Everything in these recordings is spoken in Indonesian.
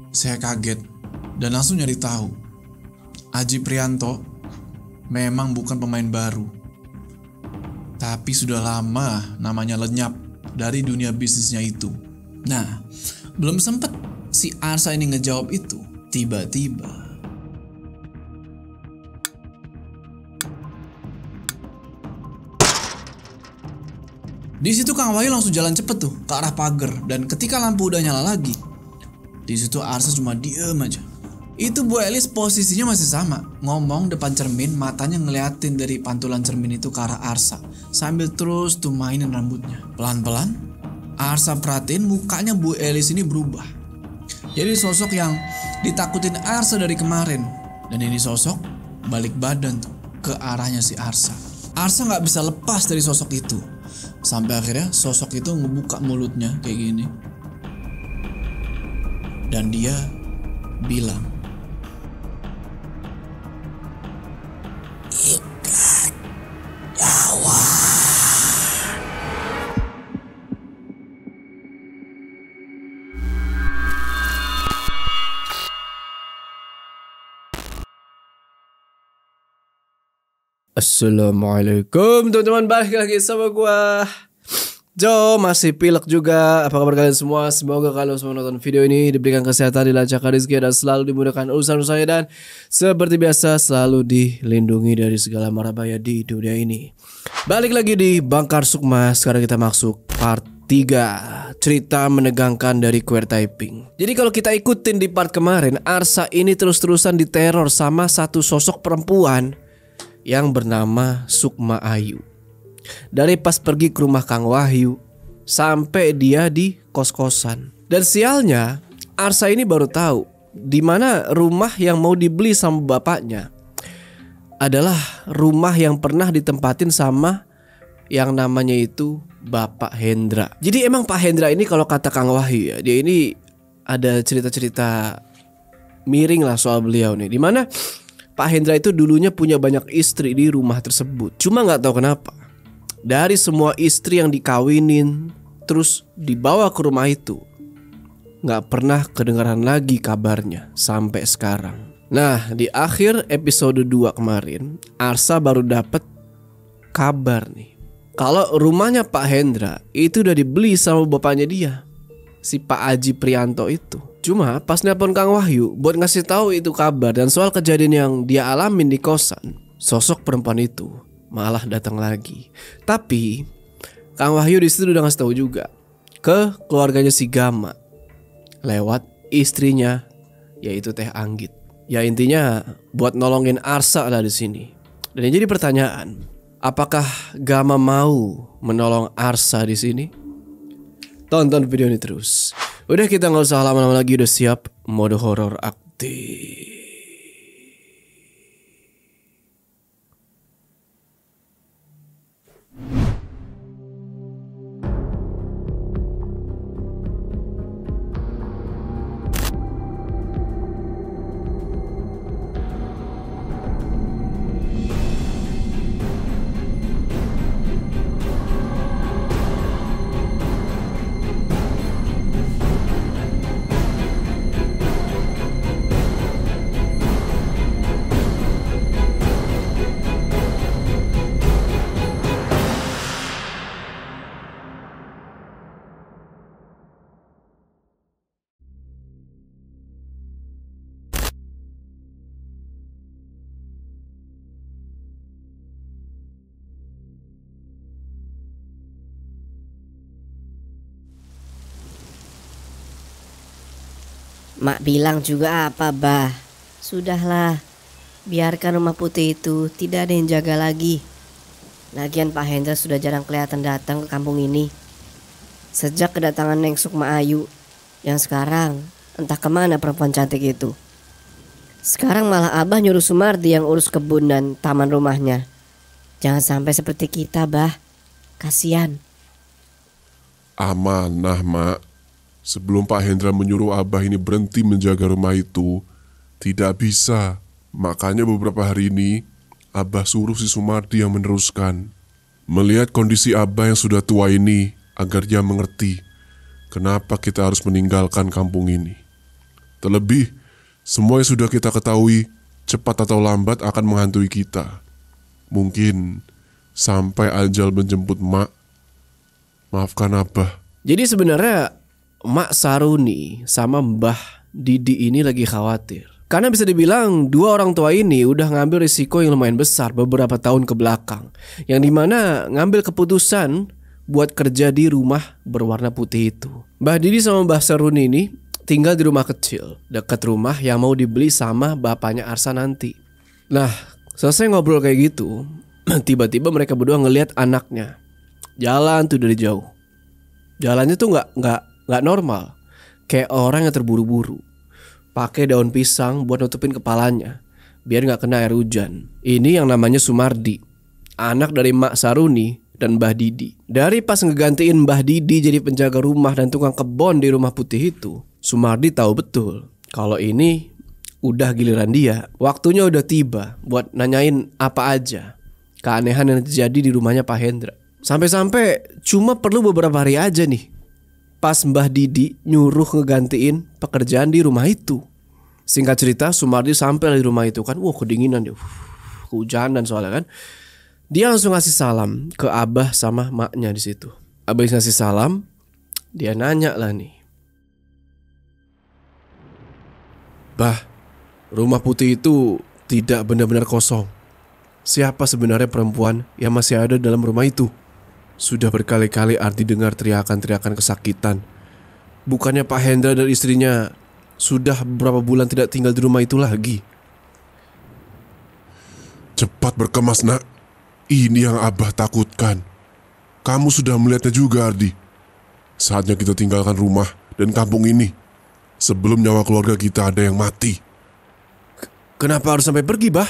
Saya kaget dan langsung nyari tahu. Aji Prianto memang bukan pemain baru, tapi sudah lama namanya lenyap dari dunia bisnisnya itu. Nah, belum sempet si Arsa ini ngejawab itu, tiba-tiba di situ Kang Wahyu langsung jalan cepet tuh ke arah pagar, dan ketika lampu udah nyala lagi, di situ Arsa cuma diem aja. Itu Bu Elis posisinya masih sama, ngomong depan cermin, matanya ngeliatin dari pantulan cermin itu ke arah Arsa, sambil terus tuh mainin rambutnya. Pelan-pelan, Arsa perhatiin mukanya Bu Elis ini berubah. Jadi sosok yang ditakutin Arsa dari kemarin. Dan ini sosok balik badan tuh ke arahnya si Arsa. Arsa gak bisa lepas dari sosok itu. Sampai akhirnya sosok itu ngebuka mulutnya kayak gini. Dan dia bilang, "Ikat nyawa." Assalamualaikum teman-teman, balik lagi sama gua Jo, masih pilek juga. Apa kabar kalian semua? Semoga kalian semua nonton video ini diberikan kesehatan, dilancarkan rezeki, dan selalu dimudahkan urusan-urusannya, dan seperti biasa selalu dilindungi dari segala mara bahaya di dunia ini. Balik lagi di Bangkar Sukma. Sekarang kita masuk part 3, cerita menegangkan dari Queer Typing. Jadi kalau kita ikutin di part kemarin, Arsa ini terus-terusan diteror sama satu sosok perempuan yang bernama Sukma Ayu. Dari pas pergi ke rumah Kang Wahyu sampai dia di kos-kosan. Dan sialnya, Arsa ini baru tahu di mana rumah yang mau dibeli sama bapaknya adalah rumah yang pernah ditempatin sama yang namanya itu Bapak Hendra. Jadi emang Pak Hendra ini kalau kata Kang Wahyu ya, dia ini ada cerita-cerita miring lah soal beliau nih, dimana Pak Hendra itu dulunya punya banyak istri di rumah tersebut. Cuma gak tahu kenapa, dari semua istri yang dikawinin terus dibawa ke rumah itu, gak pernah kedengaran lagi kabarnya sampai sekarang. Nah, di akhir episode 2 kemarin, Arsa baru dapat kabar nih kalau rumahnya Pak Hendra itu udah dibeli sama bapaknya dia, si Pak Aji Prianto itu. Cuma pas nelpon Kang Wahyu buat ngasih tahu itu kabar dan soal kejadian yang dia alamin di kosan, sosok perempuan itu malah datang lagi. Tapi Kang Wahyu di situ udah ngasih tahu juga ke keluarganya si Gama lewat istrinya, yaitu Teh Anggit. Ya intinya buat nolongin Arsa lah di sini. Dan yang jadi pertanyaan, apakah Gama mau menolong Arsa di sini? Tonton video ini terus. Udah, kita gak usah lama-lama lagi, udah siap mode horor aktif. Mak bilang juga apa, Bah? Sudahlah, biarkan rumah putih itu tidak ada yang jaga lagi. Lagian Pak Hendra sudah jarang kelihatan datang ke kampung ini sejak kedatangan Neng Sukma Ayu, yang sekarang entah kemana perempuan cantik itu. Sekarang malah Abah nyuruh Sumardi yang urus kebun dan taman rumahnya. Jangan sampai seperti kita, Bah. Kasian. Amanah, Mak. Sebelum Pak Hendra menyuruh Abah ini berhenti menjaga rumah itu, tidak bisa. Makanya beberapa hari ini Abah suruh si Sumardi yang meneruskan. Melihat kondisi Abah yang sudah tua ini, agar dia mengerti kenapa kita harus meninggalkan kampung ini. Terlebih, semua yang sudah kita ketahui cepat atau lambat akan menghantui kita. Mungkin sampai ajal menjemput Mak. Maafkan Abah. Jadi sebenarnya Mak Saruni sama Mbah Didi ini lagi khawatir. Karena bisa dibilang dua orang tua ini udah ngambil risiko yang lumayan besar beberapa tahun ke belakang. Yang dimana ngambil keputusan buat kerja di rumah berwarna putih itu. Mbah Didi sama Mbah Saruni ini tinggal di rumah kecil dekat rumah yang mau dibeli sama bapaknya Arsa nanti. Nah, selesai ngobrol kayak gitu, tiba-tiba mereka berdua ngelihat anaknya jalan tuh dari jauh. Jalannya tuh nggak normal, kayak orang yang terburu-buru. Pakai daun pisang buat nutupin kepalanya biar nggak kena air hujan. Ini yang namanya Sumardi, anak dari Mak Saruni dan Mbah Didi. Dari pas ngegantiin Mbah Didi jadi penjaga rumah dan tukang kebon di rumah putih itu, Sumardi tahu betul kalau ini udah giliran dia. Waktunya udah tiba buat nanyain apa aja keanehan yang terjadi di rumahnya Pak Hendra. Sampai-sampai cuma perlu beberapa hari aja nih pas Mbah Didi nyuruh ngegantiin pekerjaan di rumah itu. Singkat cerita, Sumardi sampai di rumah itu kan, kedinginan dia, kehujanan soalnya kan. Dia langsung ngasih salam ke Abah sama maknya di situ. Abah ngasih salam, dia nanya lah nih, Bah, rumah putih itu tidak benar-benar kosong. Siapa sebenarnya perempuan yang masih ada dalam rumah itu? Sudah berkali-kali Ardi dengar teriakan-teriakan kesakitan. Bukannya Pak Hendra dan istrinya sudah beberapa bulan tidak tinggal di rumah itu lagi? Cepat berkemas, Nak. Ini yang Abah takutkan. Kamu sudah melihatnya juga, Ardi. Saatnya kita tinggalkan rumah dan kampung ini sebelum nyawa keluarga kita ada yang mati. Kenapa harus sampai pergi, Bah?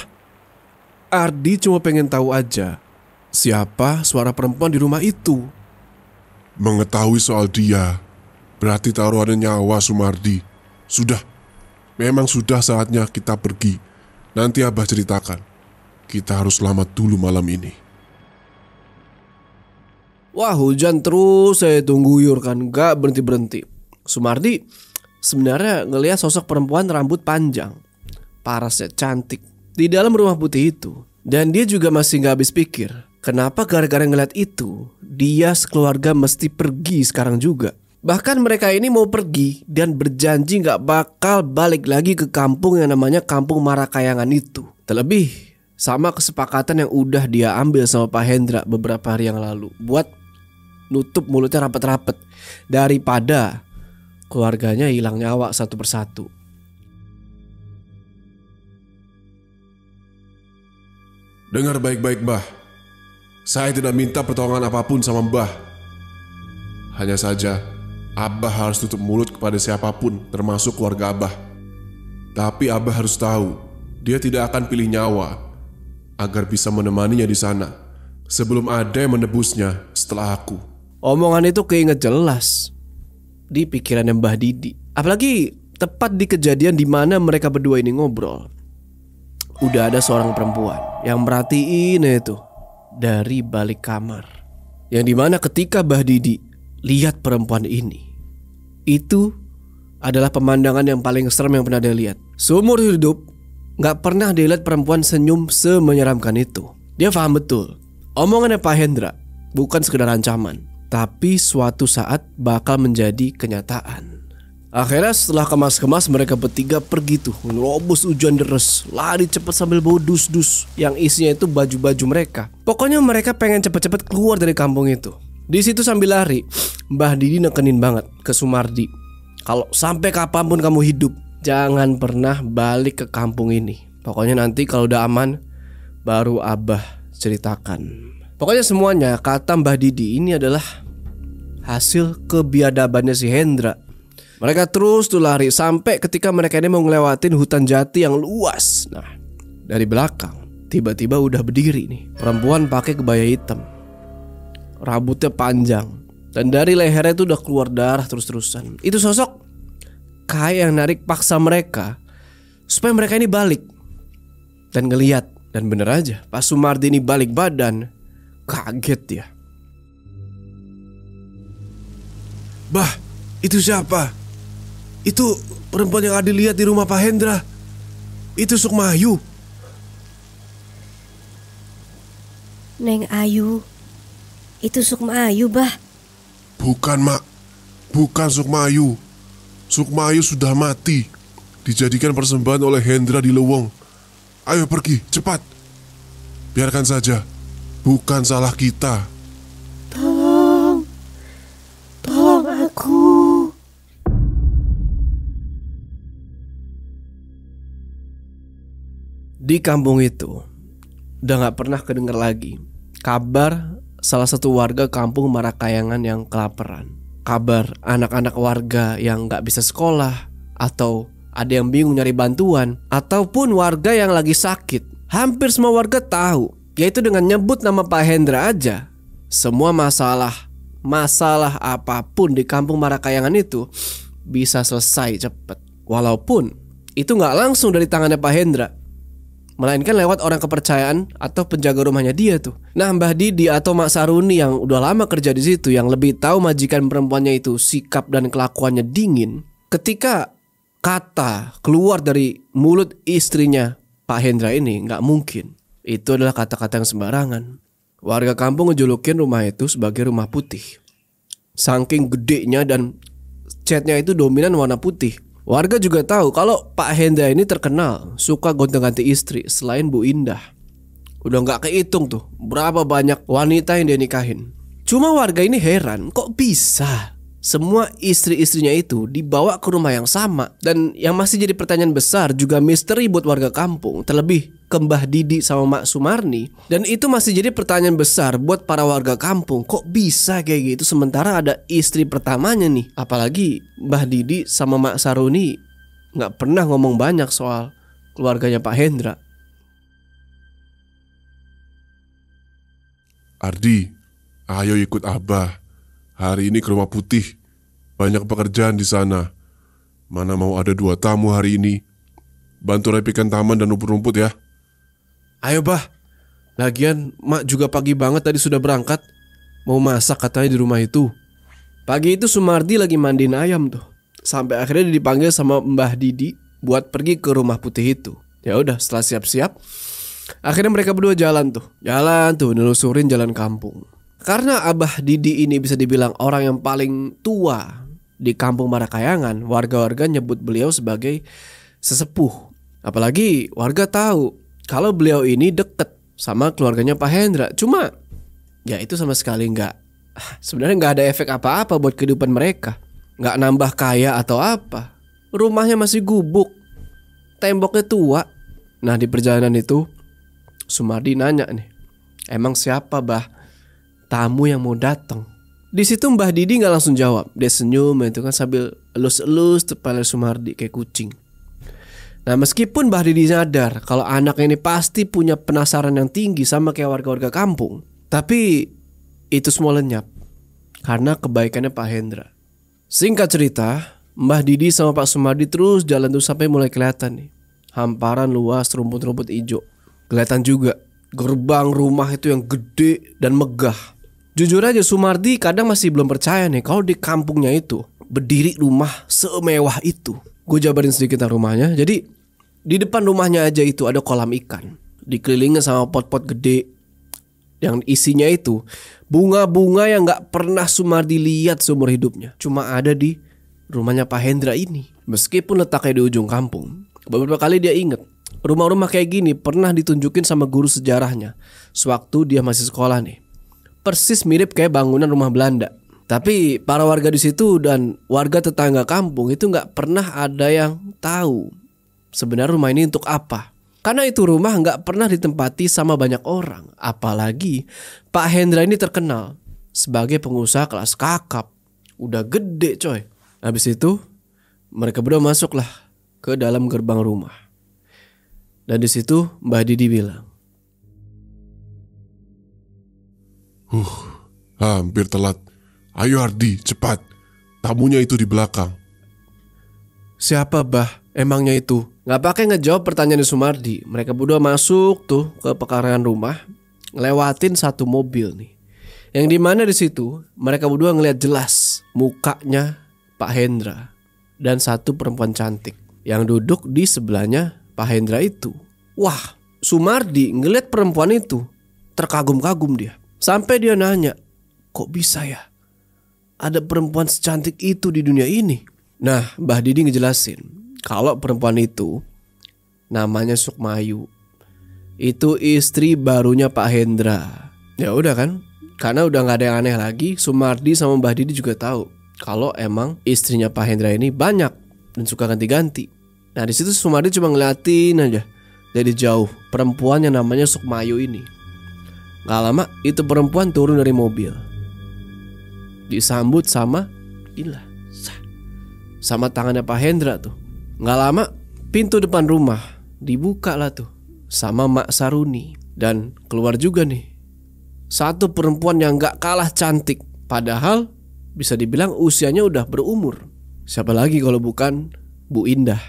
Ardi cuma pengen tahu aja siapa suara perempuan di rumah itu. Mengetahui soal dia berarti taruhannya nyawa, Sumardi. Memang sudah saatnya kita pergi. Nanti Abah ceritakan. Kita harus selamat dulu malam ini. Wah, hujan terus saya tungguyur kan, gak berhenti-berhenti. Sumardi sebenarnya ngelihat sosok perempuan rambut panjang, parasnya cantik di dalam rumah putih itu. Dan dia juga masih gak habis pikir, kenapa gara-gara ngeliat itu dia sekeluarga mesti pergi sekarang juga. Bahkan mereka ini mau pergi dan berjanji gak bakal balik lagi ke kampung yang namanya Kampung Marakayangan itu. Terlebih sama kesepakatan yang udah dia ambil sama Pak Hendra beberapa hari yang lalu buat nutup mulutnya rapet-rapet daripada keluarganya hilang nyawa satu persatu. Dengar baik-baik, Mbah. Saya tidak minta pertolongan apapun sama Mbah. Hanya saja Abah harus tutup mulut kepada siapapun, termasuk keluarga Abah. Tapi Abah harus tahu, dia tidak akan pilih nyawa agar bisa menemaninya di sana sebelum ada yang menebusnya setelah aku. Omongan itu keinget jelas di pikirannya Mbah Didi. Apalagi tepat di kejadian di mana mereka berdua ini ngobrol. Udah ada seorang perempuan yang merhatiin itu dari balik kamar. Yang dimana ketika Mbah Didi lihat perempuan ini, itu adalah pemandangan yang paling serem yang pernah dia lihat. Seumur hidup gak pernah dia lihat perempuan senyum semenyeramkan itu. Dia paham betul omongannya Pak Hendra bukan sekedar ancaman, tapi suatu saat bakal menjadi kenyataan. Akhirnya setelah kemas-kemas mereka bertiga pergi tuh nerobos hujan deres, lari cepet sambil bawa dus-dus yang isinya itu baju-baju mereka. Pokoknya mereka pengen cepet-cepet keluar dari kampung itu. Di situ sambil lari, Mbah Didi nekenin banget ke Sumardi, kalau sampai kapanpun kamu hidup, jangan pernah balik ke kampung ini. Pokoknya nanti kalau udah aman, baru Abah ceritakan. Pokoknya semuanya kata Mbah Didi ini adalah hasil kebiadabannya si Hendra. Mereka terus tuh lari sampai ketika mereka ini mau ngelewatin hutan jati yang luas. Nah, dari belakang tiba-tiba udah berdiri nih perempuan pakai kebaya hitam, rambutnya panjang, dan dari lehernya itu udah keluar darah terus-terusan. Itu sosok kayak yang narik paksa mereka supaya mereka ini balik dan ngeliat. Dan bener aja, pas Sumardi ini balik badan, kaget ya. Bah, itu siapa? Itu perempuan yang Adi lihat di rumah Pak Hendra. Itu Sukma-Ayu. Neng Ayu. Itu Sukma-Ayu, Bah. Bukan, Mak. Bukan Sukma-Ayu. Sukma-Ayu sudah mati. Dijadikan persembahan oleh Hendra di Lewong. Ayo pergi, cepat. Biarkan saja. Bukan salah kita. Tolong aku. Di kampung itu udah gak pernah kedengar lagi kabar salah satu warga kampung Marakayangan yang kelaparan. Kabar anak-anak warga yang gak bisa sekolah, atau ada yang bingung nyari bantuan, ataupun warga yang lagi sakit. Hampir semua warga tahu, yaitu dengan nyebut nama Pak Hendra aja, semua masalah apapun di kampung Marakayangan itu bisa selesai cepet. Walaupun itu gak langsung dari tangannya Pak Hendra, melainkan lewat orang kepercayaan atau penjaga rumahnya dia tuh. Nah, Mbah Didi atau Mak Saruni yang udah lama kerja di situ, yang lebih tahu majikan perempuannya itu sikap dan kelakuannya dingin, ketika kata keluar dari mulut istrinya Pak Hendra ini nggak mungkin itu adalah kata-kata yang sembarangan. Warga kampung ngejulukin rumah itu sebagai rumah putih. Saking gedenya dan catnya itu dominan warna putih. Warga juga tahu kalau Pak Hendra ini terkenal suka gonta-ganti istri selain Bu Indah. Udah gak kehitung tuh berapa banyak wanita yang dia nikahin. Cuma warga ini heran, kok bisa semua istri-istrinya itu dibawa ke rumah yang sama. Dan yang masih jadi pertanyaan besar, juga misteri buat warga kampung, terlebih ke Mbah Didi sama Mak Sumarni. Dan itu masih jadi pertanyaan besar buat para warga kampung, kok bisa kayak gitu sementara ada istri pertamanya nih. Apalagi Mbah Didi sama Mak Saruni gak pernah ngomong banyak soal keluarganya Pak Hendra. Ardi, ayo ikut Abah. Hari ini ke Rumah Putih. Banyak pekerjaan di sana. Mana mau ada 2 tamu hari ini. Bantu rapikan taman dan rumput-rumput ya. Ayo Bah. Lagian Mak juga pagi banget tadi sudah berangkat. Mau masak katanya di rumah itu. Pagi itu Sumardi lagi mandiin ayam tuh. Sampai akhirnya dipanggil sama Mbah Didi buat pergi ke Rumah Putih itu. Ya udah, setelah siap-siap, akhirnya mereka berdua jalan tuh nelusurin jalan kampung. Karena Abah Didi ini bisa dibilang orang yang paling tua di kampung Marakayangan, warga-warga nyebut beliau sebagai sesepuh. Apalagi warga tahu kalau beliau ini deket sama keluarganya Pak Hendra. Cuma ya itu sama sekali sebenarnya nggak ada efek apa-apa buat kehidupan mereka. Nggak nambah kaya atau apa. Rumahnya masih gubuk, temboknya tua. Nah, di perjalanan itu Sumardi nanya nih, emang siapa Bah tamu yang mau datang? Di situ Mbah Didi nggak langsung jawab. Dia senyum itu kan sambil elus-elus kepala Sumardi kayak kucing. Nah, meskipun Mbah Didi sadar kalau anaknya ini pasti punya penasaran yang tinggi sama kayak warga-warga kampung, tapi itu semua lenyap karena kebaikannya Pak Hendra. Singkat cerita, Mbah Didi sama Pak Sumardi terus jalan tuh sampai mulai kelihatan nih hamparan luas rumput-rumput hijau. Kelihatan juga gerbang rumah itu yang gede dan megah. Jujur aja Sumardi kadang masih belum percaya nih kalau di kampungnya itu berdiri rumah semewah itu. Gue jabarin sedikit tentang rumahnya. Jadi di depan rumahnya aja itu ada kolam ikan, dikelilingi sama pot-pot gede yang isinya itu bunga-bunga yang gak pernah Sumardi lihat seumur hidupnya. Cuma ada di rumahnya Pak Hendra ini. Meskipun letaknya di ujung kampung, beberapa kali dia inget rumah-rumah kayak gini pernah ditunjukin sama guru sejarahnya sewaktu dia masih sekolah nih. Persis mirip kayak bangunan rumah Belanda. Tapi para warga di situ dan warga tetangga kampung itu nggak pernah ada yang tahu sebenarnya rumah ini untuk apa. Karena itu rumah nggak pernah ditempati sama banyak orang. Apalagi Pak Hendra ini terkenal sebagai pengusaha kelas kakap. Udah gede coy. Habis itu mereka berdua masuklah ke dalam gerbang rumah. Dan di situ Mbah Didi bilang, hampir telat. Ayo Ardi, cepat. Tamunya itu di belakang. siapa Bah emangnya itu? Gak pakai ngejawab pertanyaan Sumardi. Mereka berdua masuk tuh ke pekarangan rumah, ngelewatin satu mobil nih. Yang dimana di situ mereka berdua ngeliat jelas mukanya Pak Hendra. dan satu perempuan cantik yang duduk di sebelahnya Pak Hendra itu. Wah, Sumardi ngeliat perempuan itu terkagum-kagum dia. Sampai dia nanya, kok bisa ya ada perempuan secantik itu di dunia ini? Nah, Mbah Didi ngejelasin kalau perempuan itu namanya Sukmayu. Itu istri barunya Pak Hendra. Ya udah kan, karena udah gak ada yang aneh lagi, Sumardi sama Mbah Didi juga tahu kalau emang istrinya Pak Hendra ini banyak dan suka ganti-ganti. Nah di situ Sumardi cuma ngeliatin aja dari jauh perempuan yang namanya Sukmayu ini. Gak lama itu perempuan turun dari mobil, disambut sama Ila, sama tangannya Pak Hendra tuh. Gak lama pintu depan rumah dibuka lah tuh sama Mak Saruni. Dan keluar juga nih satu perempuan yang gak kalah cantik, padahal bisa dibilang usianya udah berumur. Siapa lagi kalau bukan Bu Indah,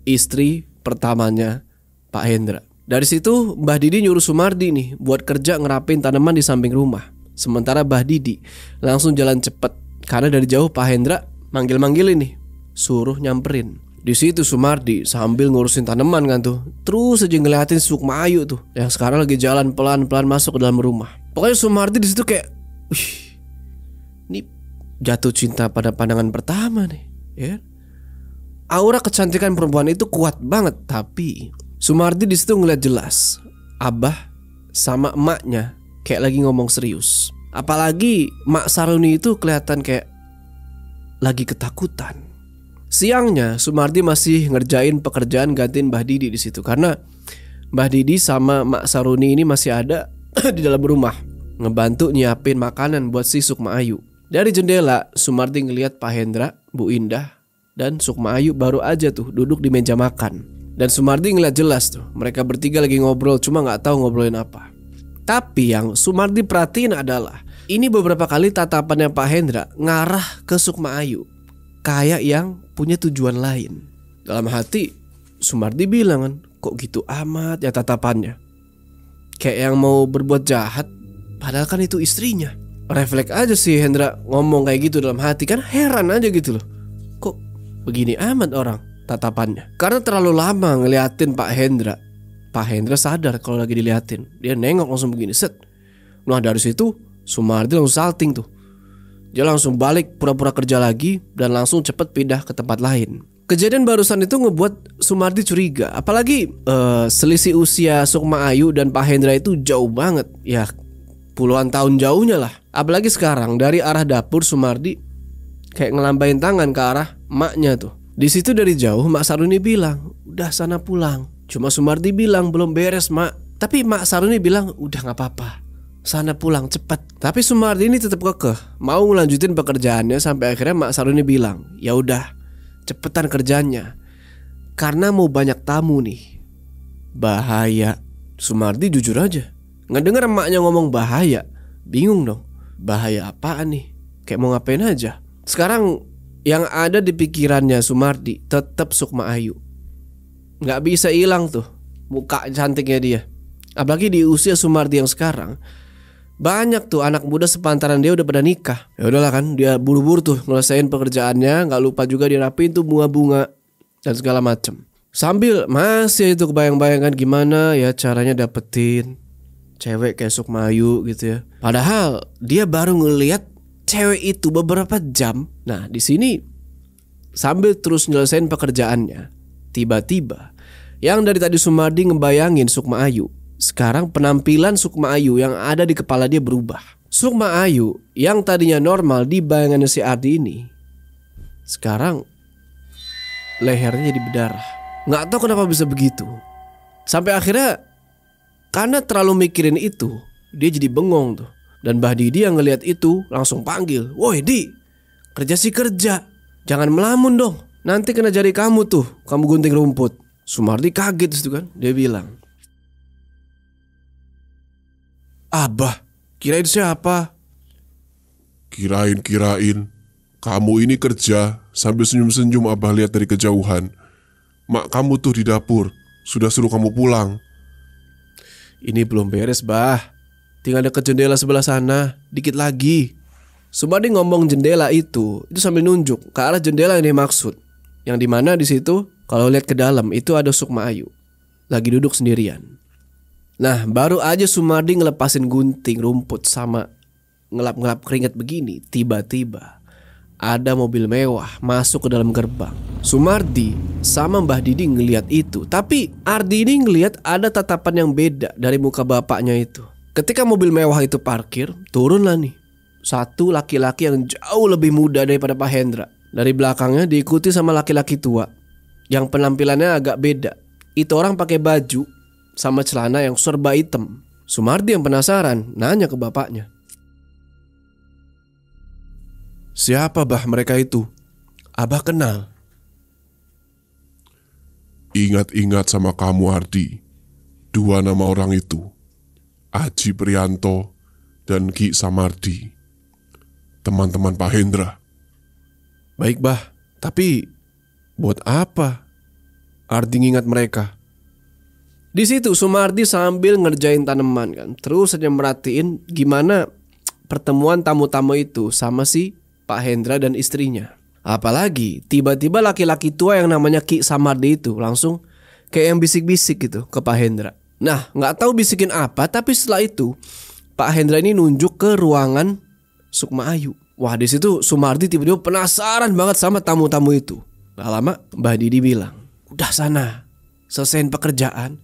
istri pertamanya Pak Hendra. Dari situ Mbah Didi nyuruh Sumardi nih buat kerja ngerapin tanaman di samping rumah. Sementara Mbah Didi langsung jalan cepet karena dari jauh Pak Hendra manggil-manggilin nih, suruh nyamperin. Di situ Sumardi sambil ngurusin tanaman kan tuh, terus aja ngeliatin Sukmayu tuh yang sekarang lagi jalan pelan-pelan masuk ke dalam rumah. Pokoknya Sumardi di situ kayak, wih, ini jatuh cinta pada pandangan pertama nih, ya. Aura kecantikan perempuan itu kuat banget, tapi Sumardi di situ ngeliat jelas Abah sama emaknya kayak lagi ngomong serius. Apalagi Mak Saruni itu kelihatan kayak lagi ketakutan. Siangnya Sumardi masih ngerjain pekerjaan gantiin Mbah Didi di situ karena Mbah Didi sama Mak Saruni ini masih ada di dalam rumah ngebantu nyiapin makanan buat si Sukmayu. Dari jendela Sumardi ngeliat Pak Hendra, Bu Indah, dan Sukmayu baru aja tuh duduk di meja makan. Dan Sumardi ngeliat jelas tuh mereka bertiga lagi ngobrol, cuma gak tahu ngobrolin apa. Tapi yang Sumardi perhatiin adalah ini beberapa kali tatapannya Pak Hendra ngarah ke Sukmayu, kayak yang punya tujuan lain. Dalam hati Sumardi bilang kan, kok gitu amat ya tatapannya, kayak yang mau berbuat jahat, padahal kan itu istrinya. Refleks aja sih Hendra ngomong kayak gitu dalam hati, kan heran aja gitu loh, kok begini amat orang tatapannya. Karena terlalu lama ngeliatin Pak Hendra, Pak Hendra sadar kalau lagi diliatin. Dia nengok langsung begini, set. Nah dari situ Sumardi langsung salting tuh. Dia langsung balik pura-pura kerja lagi dan langsung cepet pindah ke tempat lain. Kejadian barusan itu ngebuat Sumardi curiga. Apalagi selisih usia Sukmayu dan Pak Hendra itu jauh banget. Ya puluhan tahun jauhnya lah. Apalagi sekarang dari arah dapur Sumardi kayak ngelambain tangan ke arah emaknya tuh. Di situ dari jauh Mak Saruni bilang, udah sana pulang. Cuma Sumardi bilang belum beres Mak. Tapi Mak Saruni bilang udah gak apa-apa, sana pulang cepet. Tapi Sumardi ini tetap kekeh mau ngelanjutin pekerjaannya sampai akhirnya Mak Saruni bilang, ya udah cepetan kerjanya karena mau banyak tamu nih. Bahaya. Sumardi jujur aja ngedenger emaknya ngomong bahaya, bingung dong. Bahaya apaan nih? Kayak mau ngapain aja. Sekarang yang ada di pikirannya Sumardi tetap Sukmayu. Gak bisa hilang tuh muka cantiknya dia. Apalagi di usia Sumardi yang sekarang, banyak tuh anak muda sepantaran dia udah pada nikah. Ya udahlah kan, dia buru-buru tuh ngelesain pekerjaannya, nggak lupa juga dirapiin tuh bunga-bunga dan segala macem. Sambil masih itu kebayang-bayangan gimana ya caranya dapetin cewek kayak Sukmayu gitu ya. Padahal dia baru ngelihat cewek itu beberapa jam. Nah di sini sambil terus nyelesain pekerjaannya, tiba-tiba yang dari tadi Sumardi ngebayangin Sukmayu, sekarang penampilan Sukmayu yang ada di kepala dia berubah. Sukmayu yang tadinya normal di bayangannya si Ardi ini, sekarang lehernya jadi berdarah. Gak tahu kenapa bisa begitu. Sampai akhirnya karena terlalu mikirin itu, dia jadi bengong tuh. Dan Mbah Didi yang ngelihat itu langsung panggil, woi Di, kerja sih kerja, jangan melamun dong, nanti kena jari kamu tuh, kamu gunting rumput. Sumardi kaget itu kan, dia bilang, Abah, kirain siapa? Kirain, kamu ini kerja sambil senyum-senyum. Abah lihat dari kejauhan. Mak kamu tuh di dapur, sudah suruh kamu pulang. Ini belum beres Bah, tinggal deket jendela sebelah sana, dikit lagi. Sumardi ngomong jendela itu sambil nunjuk ke arah jendela yang dimaksud. Yang dimana di situ kalau lihat ke dalam itu ada Sukma Ayu lagi duduk sendirian. Nah, baru aja Sumardi ngelepasin gunting rumput sama ngelap-ngelap keringat begini, tiba-tiba ada mobil mewah masuk ke dalam gerbang. Sumardi sama Mbah Didi ngelihat itu, tapi Ardi ini ngelihat ada tatapan yang beda dari muka bapaknya itu. Ketika mobil mewah itu parkir, turunlah nih satu laki-laki yang jauh lebih muda daripada Pak Hendra. Dari belakangnya diikuti sama laki-laki tua yang penampilannya agak beda. Itu orang pakai baju sama celana yang serba hitam. Sumardi yang penasaran nanya ke bapaknya, "Siapa bah mereka itu? Abah kenal." Ingat-ingat sama kamu Ardi. Dua nama orang itu, Aji Prianto dan Ki Samardi, teman-teman Pak Hendra. "Baik bah, tapi buat apa Ardi ngingat mereka?" Di situ Sumardi sambil ngerjain tanaman kan, terus saja merhatiin gimana pertemuan tamu-tamu itu sama si Pak Hendra dan istrinya. Apalagi tiba-tiba laki-laki tua yang namanya Ki Samardi itu langsung kayak yang bisik-bisik gitu ke Pak Hendra. Nah, nggak tahu bisikin apa, tapi setelah itu Pak Hendra ini nunjuk ke ruangan Sukma Ayu. Wah, di situ Sumardi tiba-tiba penasaran banget sama tamu-tamu itu. Gak lama Mbah Didi bilang, "Udah sana, selesaiin pekerjaan,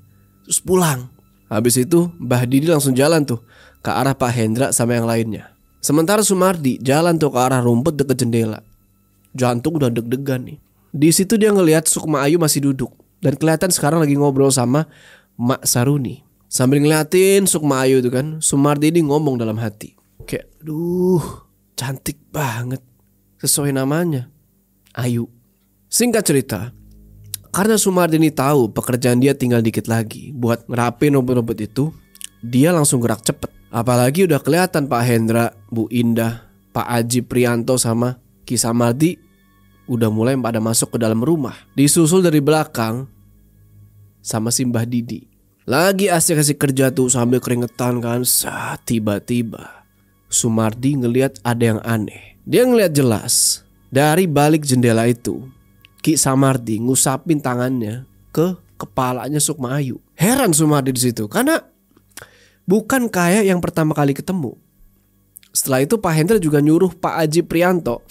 terus pulang." Habis itu Mbah Didi langsung jalan tuh ke arah Pak Hendra sama yang lainnya. Sementara Sumardi jalan tuh ke arah rumput deket jendela. Jantung udah deg-degan nih. Di situ dia ngelihat Sukma Ayu masih duduk dan kelihatan sekarang lagi ngobrol sama Mak Saruni. Sambil ngeliatin Sukma Ayu itu kan, Sumardi ini ngomong dalam hati, kayak, "Duh, cantik banget, sesuai namanya, Ayu." Singkat cerita, karena Sumardi ini tahu pekerjaan dia tinggal dikit lagi buat ngerapin rumput-rumput itu, dia langsung gerak cepet. Apalagi udah kelihatan Pak Hendra, Bu Indah, Pak Aji Prianto sama Ki Samardi udah mulai pada masuk ke dalam rumah. Disusul dari belakang sama si Mbah Didi. Lagi asik-asik kerja tuh sambil keringetan kan. Saat tiba-tiba Sumardi ngelihat ada yang aneh. Dia ngelihat jelas dari balik jendela itu Ki Samardi ngusapin tangannya ke kepalanya Sukma Ayu. Heran Sumardi di situ karena bukan kayak yang pertama kali ketemu. Setelah itu Pak Hendra juga nyuruh Pak Aji Prianto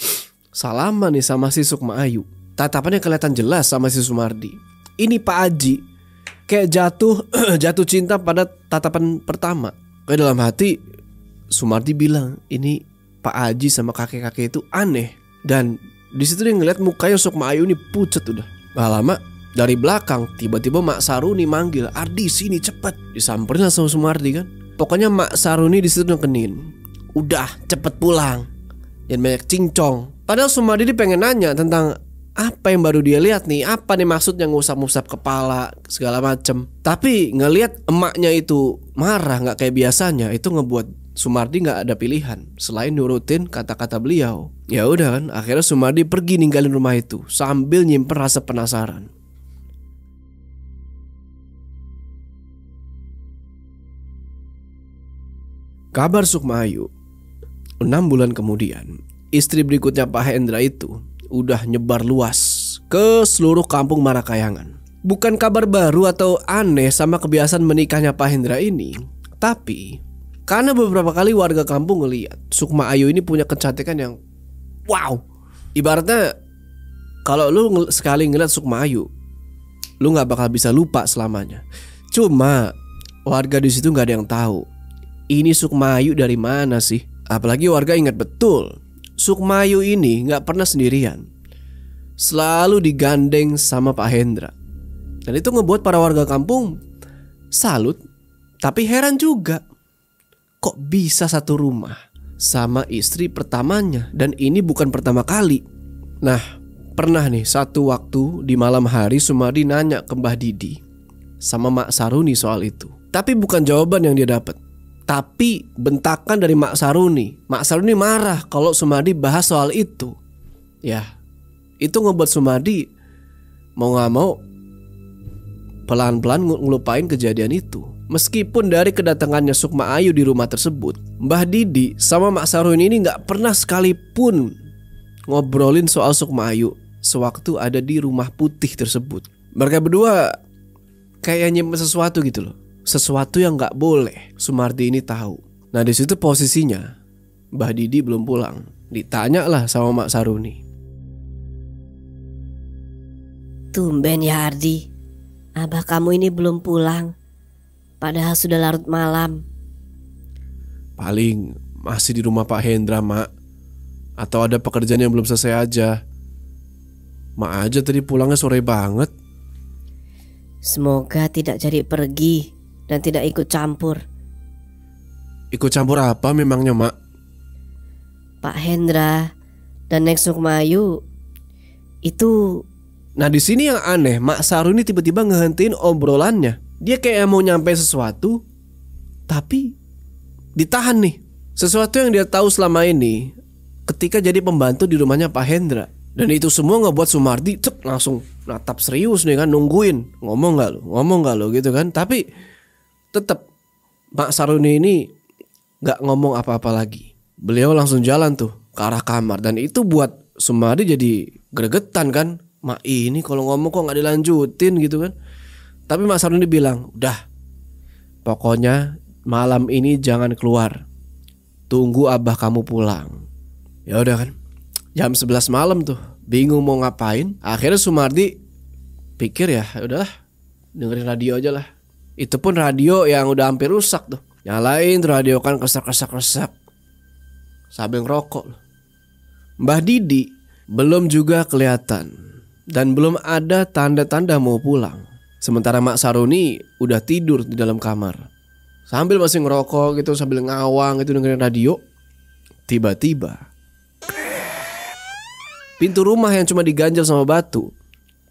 salaman nih sama si Sukma Ayu. Tatapannya kelihatan jelas sama si Sumardi. Ini Pak Aji kayak jatuh cinta pada tatapan pertama. Kayak dalam hati Sumardi bilang, "Ini Pak Aji sama kakek-kakek itu aneh." Dan di situ dia ngeliat mukanya Sukma Ayu ini pucet udah. Gak lama dari belakang tiba-tiba Mak Saruni manggil, "Ardi sini cepet." Disamperin sama Sumardi kan. Pokoknya Mak Saruni di situ nekenin, "Udah cepet pulang, jangan banyak cincong." Padahal Sumardi ini pengen nanya tentang apa yang baru dia lihat nih, apa nih maksudnya ngusap-ngusap kepala segala macem. Tapi ngelihat emaknya itu marah nggak kayak biasanya, itu ngebuat Sumardi nggak ada pilihan selain nurutin kata-kata beliau. Ya udah kan, akhirnya Sumardi pergi ninggalin rumah itu sambil nyimpen rasa penasaran. Kabar Sukma Ayu, 6 bulan kemudian, istri berikutnya Pak Hendra itu udah nyebar luas ke seluruh kampung Marakayangan. Bukan kabar baru atau aneh sama kebiasaan menikahnya Pak Hendra ini, tapi karena beberapa kali warga kampung ngeliat Sukma Ayu ini punya kecantikan yang wow. Ibaratnya kalau lu sekali ngeliat Sukma Ayu, lu gak bakal bisa lupa selamanya. Cuma warga di situ gak ada yang tahu ini Sukma Ayu dari mana sih. Apalagi warga ingat betul Sukma Ayu ini gak pernah sendirian, selalu digandeng sama Pak Hendra. Dan itu ngebuat para warga kampung salut, tapi heran juga. Kok bisa satu rumah sama istri pertamanya, dan ini bukan pertama kali. Nah, pernah nih satu waktu di malam hari Sumardi nanya ke Mbah Didi sama Mak Saruni soal itu. Tapi bukan jawaban yang dia dapat, tapi bentakan dari Mak Saruni. Mak Saruni marah kalau Sumardi bahas soal itu. Ya, itu ngebuat Sumardi mau gak mau pelan-pelan ngelupain kejadian itu. Meskipun dari kedatangannya Sukma Ayu di rumah tersebut, Mbah Didi sama Mak Saruni ini gak pernah sekalipun ngobrolin soal Sukma Ayu sewaktu ada di rumah putih tersebut. Mereka berdua kayak nyimpen sesuatu gitu loh, sesuatu yang gak boleh Sumardi ini tahu. Nah di situ posisinya Mbah Didi belum pulang. Ditanya lah sama Mak Saruni. Tumben ya Ardi, abah kamu ini belum pulang. Padahal sudah larut malam. Paling masih di rumah Pak Hendra, Mak. Atau ada pekerjaan yang belum selesai aja. Mak aja tadi pulangnya sore banget. Semoga tidak jadi pergi dan tidak ikut campur. Ikut campur apa memangnya, Mak? Pak Hendra dan Nek Sukmayu itu. Nah di sini yang aneh, Mak Saruni tiba-tiba ngehentiin obrolannya. Dia kayak mau nyampe sesuatu, tapi ditahan nih. Sesuatu yang dia tahu selama ini ketika jadi pembantu di rumahnya Pak Hendra. Dan itu semua ngebuat Sumardi langsung natap serius nih kan, nungguin. Ngomong gak lo gitu kan. Tapi tetap Mak Saruni ini gak ngomong apa-apa lagi. Beliau langsung jalan tuh ke arah kamar. Dan itu buat Sumardi jadi gregetan kan. Mak ini kalau ngomong kok gak dilanjutin gitu kan. Tapi Mak Saruni bilang, udah, pokoknya malam ini jangan keluar. Tunggu abah kamu pulang. Ya udah kan, jam 11 malam tuh, bingung mau ngapain. Akhirnya Sumardi pikir ya udahlah, dengerin radio aja lah. Itu pun radio yang udah hampir rusak tuh. Nyalain radio kan, kesak sambil ngerokok. Mbah Didi belum juga kelihatan dan belum ada tanda-tanda mau pulang. Sementara Mak Saruni udah tidur di dalam kamar. Sambil masih ngerokok gitu, sambil ngawang gitu dengerin radio. Tiba-tiba pintu rumah yang cuma diganjel sama batu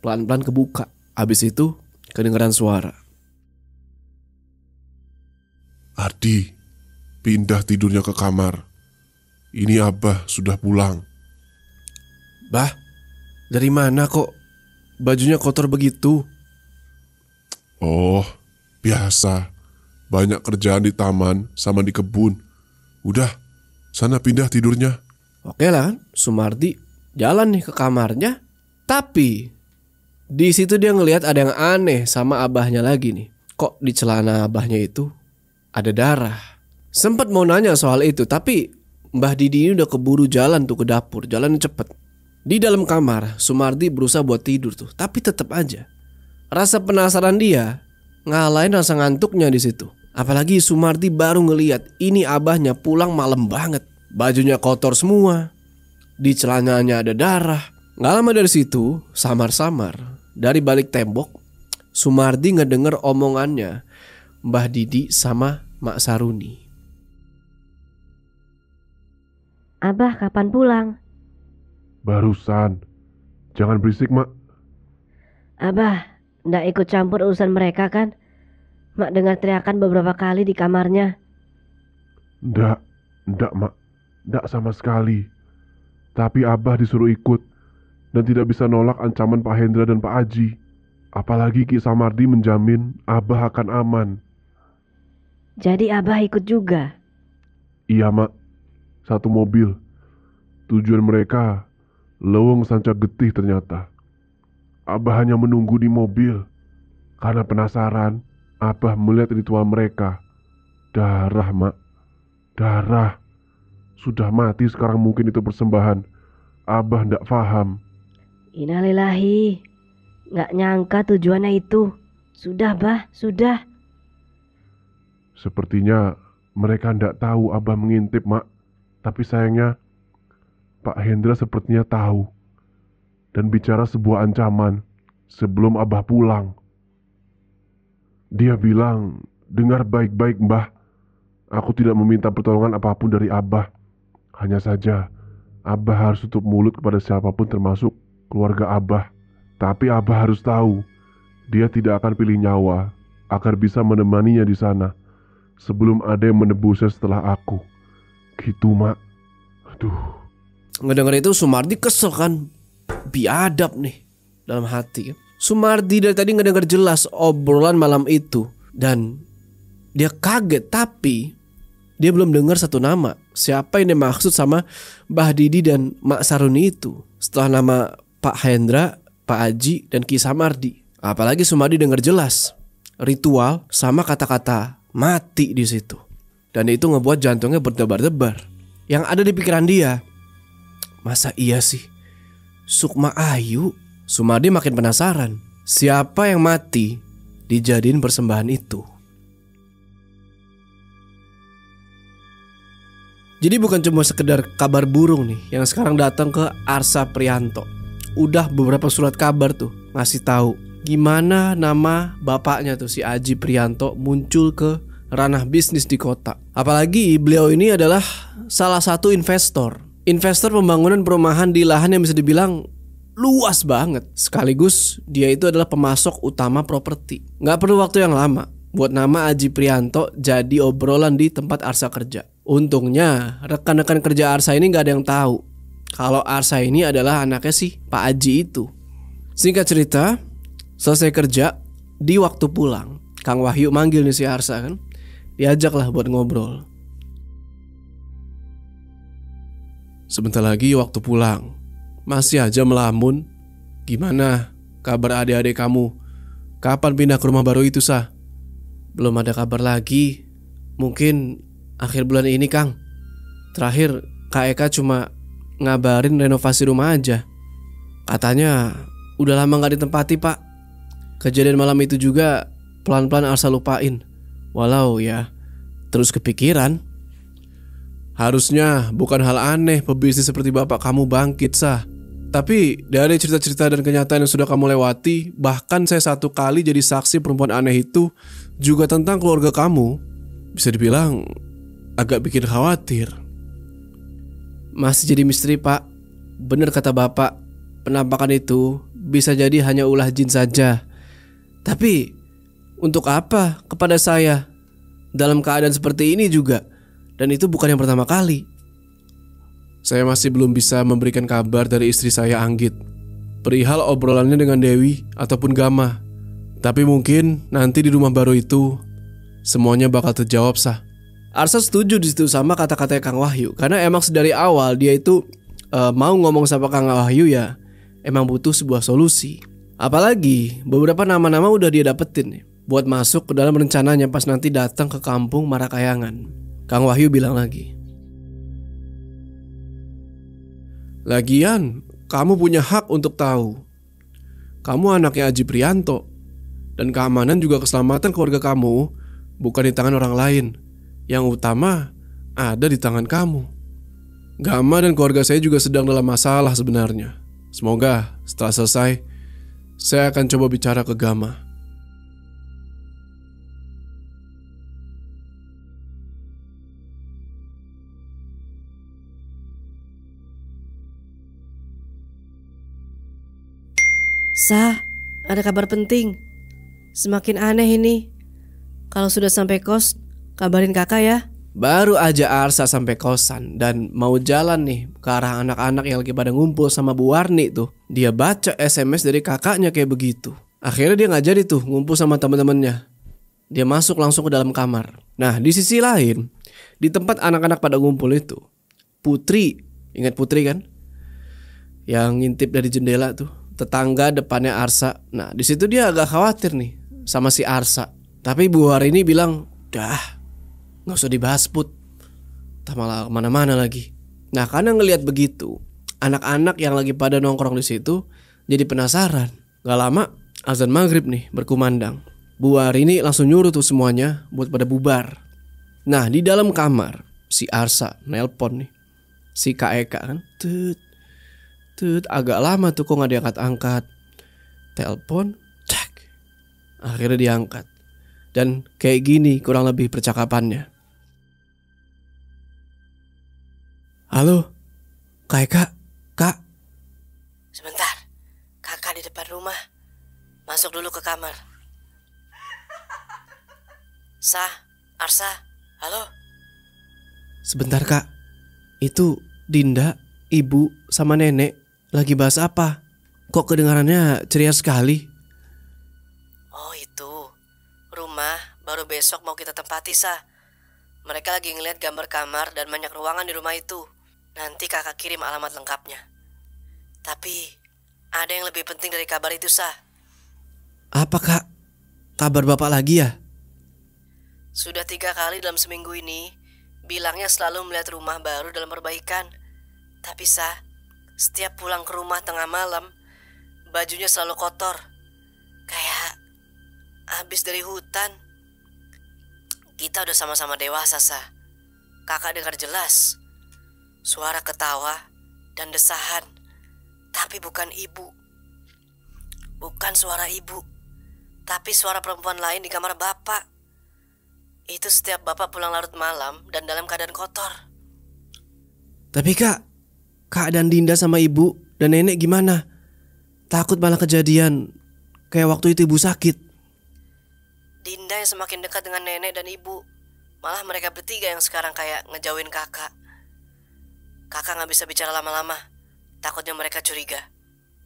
pelan-pelan kebuka. Habis itu kedengeran suara. Ardi, pindah tidurnya ke kamar. Ini abah sudah pulang. Bah, dari mana kok bajunya kotor begitu? Oh, biasa. Banyak kerjaan di taman sama di kebun. Udah, sana pindah tidurnya. Oke lah kan, Sumardi jalan nih ke kamarnya. Tapi di situ dia ngelihat ada yang aneh sama abahnya lagi nih. Kok di celana abahnya itu ada darah. Sempat mau nanya soal itu, tapi Mbah Didi ini udah keburu jalan tuh ke dapur. Jalan cepet. Di dalam kamar, Sumardi berusaha buat tidur tuh, tapi tetap aja rasa penasaran dia ngalahin rasa ngantuknya di situ. Apalagi Sumardi baru ngelihat ini abahnya pulang malam banget. Bajunya kotor semua. Di celananya ada darah. Gak lama dari situ, samar-samar dari balik tembok, Sumardi ngedenger omongannya Mbah Didi sama Mak Saruni. Abah kapan pulang? Barusan. Jangan berisik, Mak. Abah ndak ikut campur urusan mereka kan? Mak dengar teriakan beberapa kali di kamarnya. Ndak, Mak. Ndak sama sekali. Tapi abah disuruh ikut dan tidak bisa nolak ancaman Pak Hendra dan Pak Aji. Apalagi Ki Samardi menjamin abah akan aman. Jadi abah ikut juga? Iya, Mak. Satu mobil. Tujuan mereka Leweng Sancagetih ternyata. Abah hanya menunggu di mobil. Karena penasaran, abah melihat ritual mereka. Darah, Mak. Darah. Sudah mati sekarang mungkin itu persembahan. Abah ndak paham. Innalillahi. Nggak nyangka tujuannya itu. Sudah, Bah, sudah. Sepertinya mereka ndak tahu abah mengintip, Mak. Tapi sayangnya Pak Hendra sepertinya tahu dan bicara sebuah ancaman sebelum abah pulang. Dia bilang, dengar baik-baik, Mbah. Aku tidak meminta pertolongan apapun dari abah. Hanya saja abah harus tutup mulut kepada siapapun termasuk keluarga abah. Tapi abah harus tahu dia tidak akan pilih nyawa agar bisa menemaninya di sana sebelum ada yang menebusnya setelah aku. Gitu, Mak. Aduh. Ngedenger itu Sumardi kesel kan, biadab nih dalam hati kan. Sumardi dari tadi ngedenger jelas obrolan malam itu dan dia kaget, tapi dia belum dengar satu nama. Siapa yang dimaksud sama Mbah Didi dan Mak Saruni itu setelah nama Pak Hendra, Pak Aji, dan Ki Samardi. Apalagi Sumardi dengar jelas ritual sama kata-kata mati di situ. Dan itu ngebuat jantungnya berdebar-debar. Yang ada di pikiran dia, masa iya sih Sukma Ayu? Sumardi makin penasaran, siapa yang mati dijadiin persembahan itu. Jadi bukan cuma sekedar kabar burung nih yang sekarang datang ke Arsa Prianto. Udah beberapa surat kabar tuh ngasih tahu gimana nama bapaknya tuh si Aji Prianto muncul ke ranah bisnis di kota. Apalagi beliau ini adalah salah satu investor pembangunan perumahan di lahan yang bisa dibilang luas banget. Sekaligus dia itu adalah pemasok utama properti. Gak perlu waktu yang lama buat nama Aji Prianto jadi obrolan di tempat Arsa kerja. Untungnya rekan-rekan kerja Arsa ini gak ada yang tahu kalau Arsa ini adalah anaknya si Pak Aji itu. Singkat cerita, selesai kerja, di waktu pulang Kang Wahyu manggil nih si Arsa kan. Diajaklah buat ngobrol. Sebentar lagi waktu pulang, masih aja melamun. Gimana kabar adik-adik kamu? Kapan pindah ke rumah baru itu, Sah? Belum ada kabar lagi. Mungkin akhir bulan ini, Kang. Terakhir Kak Eka cuma ngabarin renovasi rumah aja. Katanya udah lama gak ditempati, Pak. Kejadian malam itu juga pelan-pelan Arsa lupain. Walau ya terus kepikiran. Harusnya bukan hal aneh pebisnis seperti bapak kamu bangkit, Sah. Tapi dari cerita-cerita dan kenyataan yang sudah kamu lewati, bahkan saya satu kali jadi saksi perempuan aneh itu juga tentang keluarga kamu, bisa dibilang agak bikin khawatir. Masih jadi misteri, Pak. Bener kata bapak, penampakan itu bisa jadi hanya ulah jin saja. Tapi untuk apa kepada saya dalam keadaan seperti ini juga? Dan itu bukan yang pertama kali. Saya masih belum bisa memberikan kabar dari istri saya Anggit perihal obrolannya dengan Dewi ataupun Gama. Tapi mungkin nanti di rumah baru itu semuanya bakal terjawab, Sah. Arsa setuju di situ sama kata-kata Kang Wahyu. Karena emang dari awal dia itu mau ngomong sama Kang Wahyu ya emang butuh sebuah solusi. Apalagi beberapa nama-nama udah dia dapetin nih buat masuk ke dalam rencananya pas nanti datang ke kampung Marakayangan. Kang Wahyu bilang lagi, lagian kamu punya hak untuk tahu. Kamu anaknya Aji Prianto, dan keamanan juga keselamatan keluarga kamu bukan di tangan orang lain. Yang utama ada di tangan kamu. Gama dan keluarga saya juga sedang dalam masalah sebenarnya. Semoga setelah selesai saya akan coba bicara ke Gama. Sah, ada kabar penting. Semakin aneh ini. Kalau sudah sampai kos, kabarin kakak ya. Baru aja Arsa sampai kosan dan mau jalan nih ke arah anak-anak yang lagi pada ngumpul sama Bu Warni tuh. Dia baca SMS dari kakaknya kayak begitu. Akhirnya dia gak jadi tuh ngumpul sama teman-temannya. Dia masuk langsung ke dalam kamar. Nah di sisi lain, di tempat anak-anak pada ngumpul itu, Putri, ingat Putri kan? Yang ngintip dari jendela tuh, tetangga depannya Arsa. Nah di situ dia agak khawatir nih sama si Arsa. Tapi Bu Warni bilang, dah nggak usah dibahas Put, tak malah kemana-mana lagi. Nah karena ngelihat begitu, anak-anak yang lagi pada nongkrong di situ jadi penasaran. Gak lama azan maghrib nih berkumandang. Bu Warni langsung nyuruh tuh semuanya buat pada bubar. Nah di dalam kamar si Arsa nelpon nih si Kak Eka kan. Agak lama tuh kok gak diangkat-angkat. Telepon, cek. Akhirnya diangkat. Dan kayak gini kurang lebih percakapannya. Halo, Kak Eka, Kak. Sebentar, kakak di depan rumah. Masuk dulu ke kamar. Sah, Arsa, halo. Sebentar Kak, itu Dinda, Ibu, sama Nenek lagi bahas apa? Kok kedengarannya ceria sekali? Oh itu, rumah baru besok mau kita tempati, Sa. Mereka lagi ngeliat gambar kamar dan banyak ruangan di rumah itu. Nanti kakak kirim alamat lengkapnya. Tapi ada yang lebih penting dari kabar itu, Sa. Apa kak? Kabar bapak lagi ya? Sudah 3 kali dalam seminggu ini, bilangnya selalu melihat rumah baru dalam perbaikan. Tapi Sa, setiap pulang ke rumah tengah malam, bajunya selalu kotor. Kayak habis dari hutan. Kita udah sama-sama dewasa, Sa. Kakak dengar jelas suara ketawa dan desahan. Tapi bukan ibu. Bukan suara ibu, tapi suara perempuan lain di kamar bapak. Itu setiap bapak pulang larut malam dan dalam keadaan kotor. Tapi kak, keadaan Dinda sama ibu dan nenek gimana? Takut malah kejadian kayak waktu itu ibu sakit. Dinda yang semakin dekat dengan nenek dan ibu. Malah mereka bertiga yang sekarang kayak ngejauhin kakak. Kakak gak bisa bicara lama-lama, takutnya mereka curiga.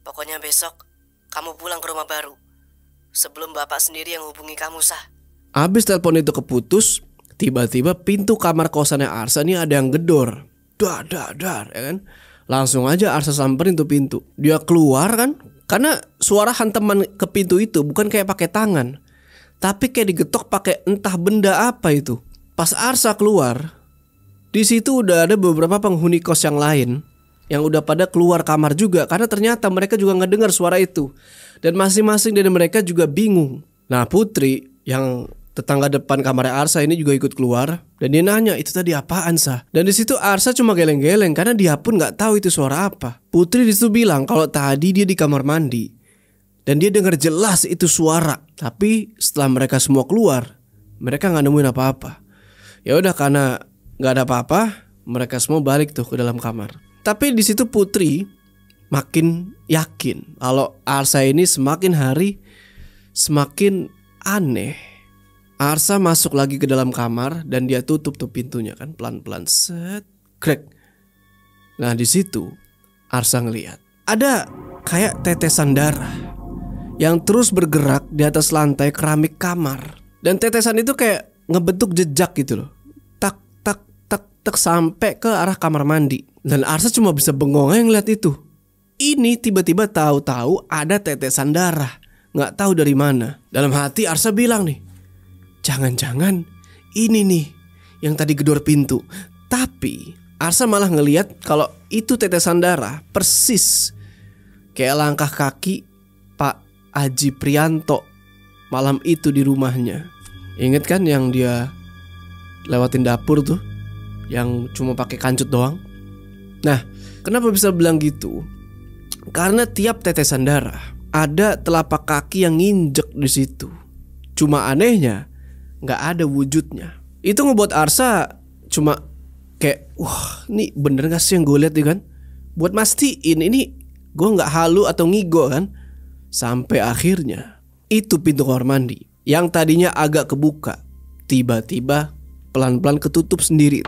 Pokoknya besok kamu pulang ke rumah baru sebelum bapak sendiri yang hubungi kamu, Sa. Abis telepon itu keputus, tiba-tiba pintu kamar kosannya Arsa ini ada yang gedor. Dar, ya kan? Langsung aja Arsa samperin tuh pintu. Dia keluar kan, karena suara hantaman ke pintu itu bukan kayak pakai tangan, tapi kayak digetok pakai entah benda apa itu. Pas Arsa keluar, di situ udah ada beberapa penghuni kos yang lain yang udah pada keluar kamar juga, karena ternyata mereka juga ngedengar suara itu. Dan masing-masing dari mereka juga bingung. Nah Putri yang tetangga depan kamar Arsa ini juga ikut keluar dan dia nanya, itu tadi apaan, Sa? Dan di situ Arsa cuma geleng-geleng karena dia pun nggak tahu itu suara apa. Putri di situ bilang kalau tadi dia di kamar mandi dan dia dengar jelas itu suara. Tapi setelah mereka semua keluar, mereka nggak nemuin apa-apa. Ya udah, karena nggak ada apa-apa, mereka semua balik tuh ke dalam kamar. Tapi di situ Putri makin yakin kalau Arsa ini semakin hari semakin aneh. Arsa masuk lagi ke dalam kamar dan dia tutup tuh pintunya kan pelan-pelan, set, krek. Nah di situ Arsa ngelihat ada kayak tetesan darah yang terus bergerak di atas lantai keramik kamar. Dan tetesan itu kayak ngebentuk jejak gitu loh. Tak tak tak tak sampai ke arah kamar mandi. Dan Arsa cuma bisa bengong aja ngeliat itu. Ini tiba-tiba tahu-tahu ada tetesan darah, nggak tahu dari mana. Dalam hati Arsa bilang nih, jangan-jangan ini nih yang tadi gedor pintu. Tapi Arsa malah ngeliat kalau itu tetesan darah persis kayak langkah kaki Pak Aji Prianto malam itu di rumahnya. Ingat kan yang dia lewatin dapur tuh, yang cuma pakai kancut doang. Nah, kenapa bisa bilang gitu? Karena tiap tetesan darah ada telapak kaki yang nginjek di situ. Cuma anehnya nggak ada wujudnya. Itu ngebuat Arsa cuma kayak, wah, ini bener gak sih yang gue lihat kan? Buat mastiin ini gue nggak halu atau ngigo kan? Sampai akhirnya itu pintu kamar mandi yang tadinya agak kebuka, tiba-tiba pelan-pelan ketutup sendiri.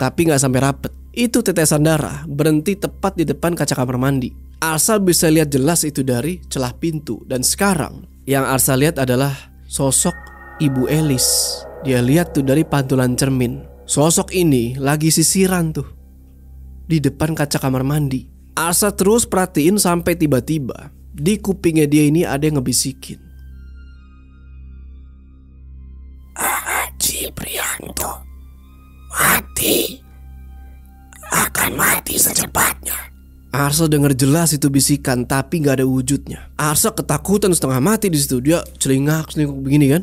Tapi gak sampai rapet. Itu tetesan darah berhenti tepat di depan kaca kamar mandi. Arsa bisa lihat jelas itu dari celah pintu. Dan sekarang yang Arsa lihat adalah sosok Ibu Elis. Dia lihat tuh dari pantulan cermin. Sosok ini lagi sisiran tuh di depan kaca kamar mandi. Arsa terus perhatiin sampai tiba-tiba di kupingnya dia ini ada yang ngebisikin, Aji Prianto mati, akan mati secepatnya. Arsa dengar jelas itu bisikan tapi gak ada wujudnya. Arsa ketakutan setengah mati di situ. Dia celingak begini kan.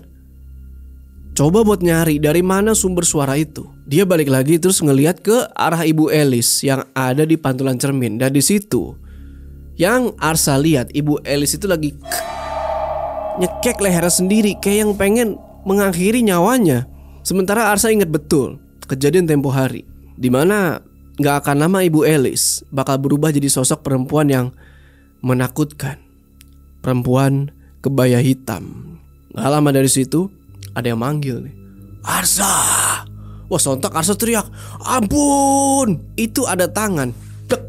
Coba buat nyari dari mana sumber suara itu. Dia balik lagi terus ngelihat ke arah Ibu Elis yang ada di pantulan cermin. Dan di situ yang Arsa lihat Ibu Elis itu lagi nyekek lehernya sendiri kayak yang pengen mengakhiri nyawanya. Sementara Arsa ingat betul kejadian tempo hari di mana gak akan lama Ibu Elis bakal berubah jadi sosok perempuan yang menakutkan. Perempuan kebaya hitam. Gak lama dari situ ada yang manggil nih, Arsa. Wah, sontak Arsa teriak, ampun. Itu ada tangan dek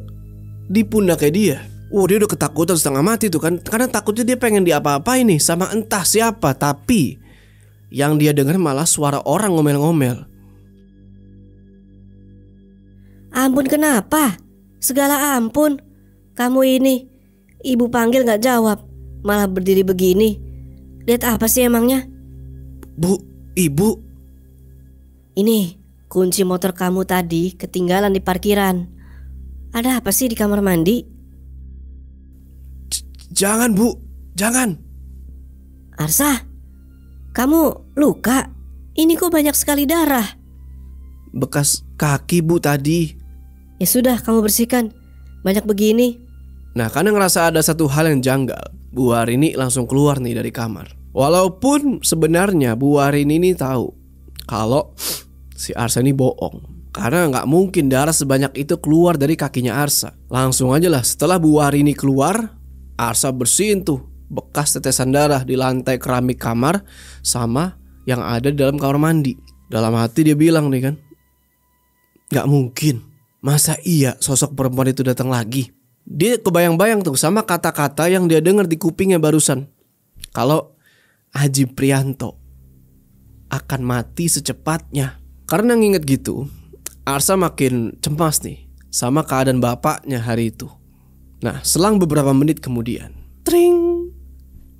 di pundaknya dia. Wah, dia udah ketakutan setengah mati tuh kan. Karena takutnya dia pengen diapa-apain nih sama entah siapa. Tapi Yang dia dengar malah suara orang ngomel-ngomel. Ampun kenapa? Segala ampun. Kamu ini, ibu panggil gak jawab, malah berdiri begini. Lihat apa sih emangnya? Bu, ibu. Ini kunci motor kamu tadi ketinggalan di parkiran. Ada apa sih di kamar mandi? Jangan bu, jangan. Arsa, kamu luka? Ini kok banyak sekali darah. Bekas kaki bu tadi. Ya sudah, kamu bersihkan. Banyak begini. Nah, karena ngerasa ada satu hal yang janggal, Bu Warini langsung keluar nih dari kamar. Walaupun sebenarnya Bu Warini ini tahu kalau si Arsa ini bohong, karena nggak mungkin darah sebanyak itu keluar dari kakinya Arsa. Langsung aja lah, setelah Bu Warini keluar, Arsa bersihin tuh bekas tetesan darah di lantai keramik kamar sama yang ada di dalam kamar mandi. Dalam hati dia bilang nih kan, nggak mungkin. Masa iya sosok perempuan itu datang lagi? Dia kebayang-bayang tuh sama kata-kata yang dia dengar di kupingnya barusan. Kalau Haji Prianto akan mati secepatnya. Karena nginget gitu, Arsa makin cemas nih sama keadaan bapaknya hari itu. Nah, selang beberapa menit kemudian, tring,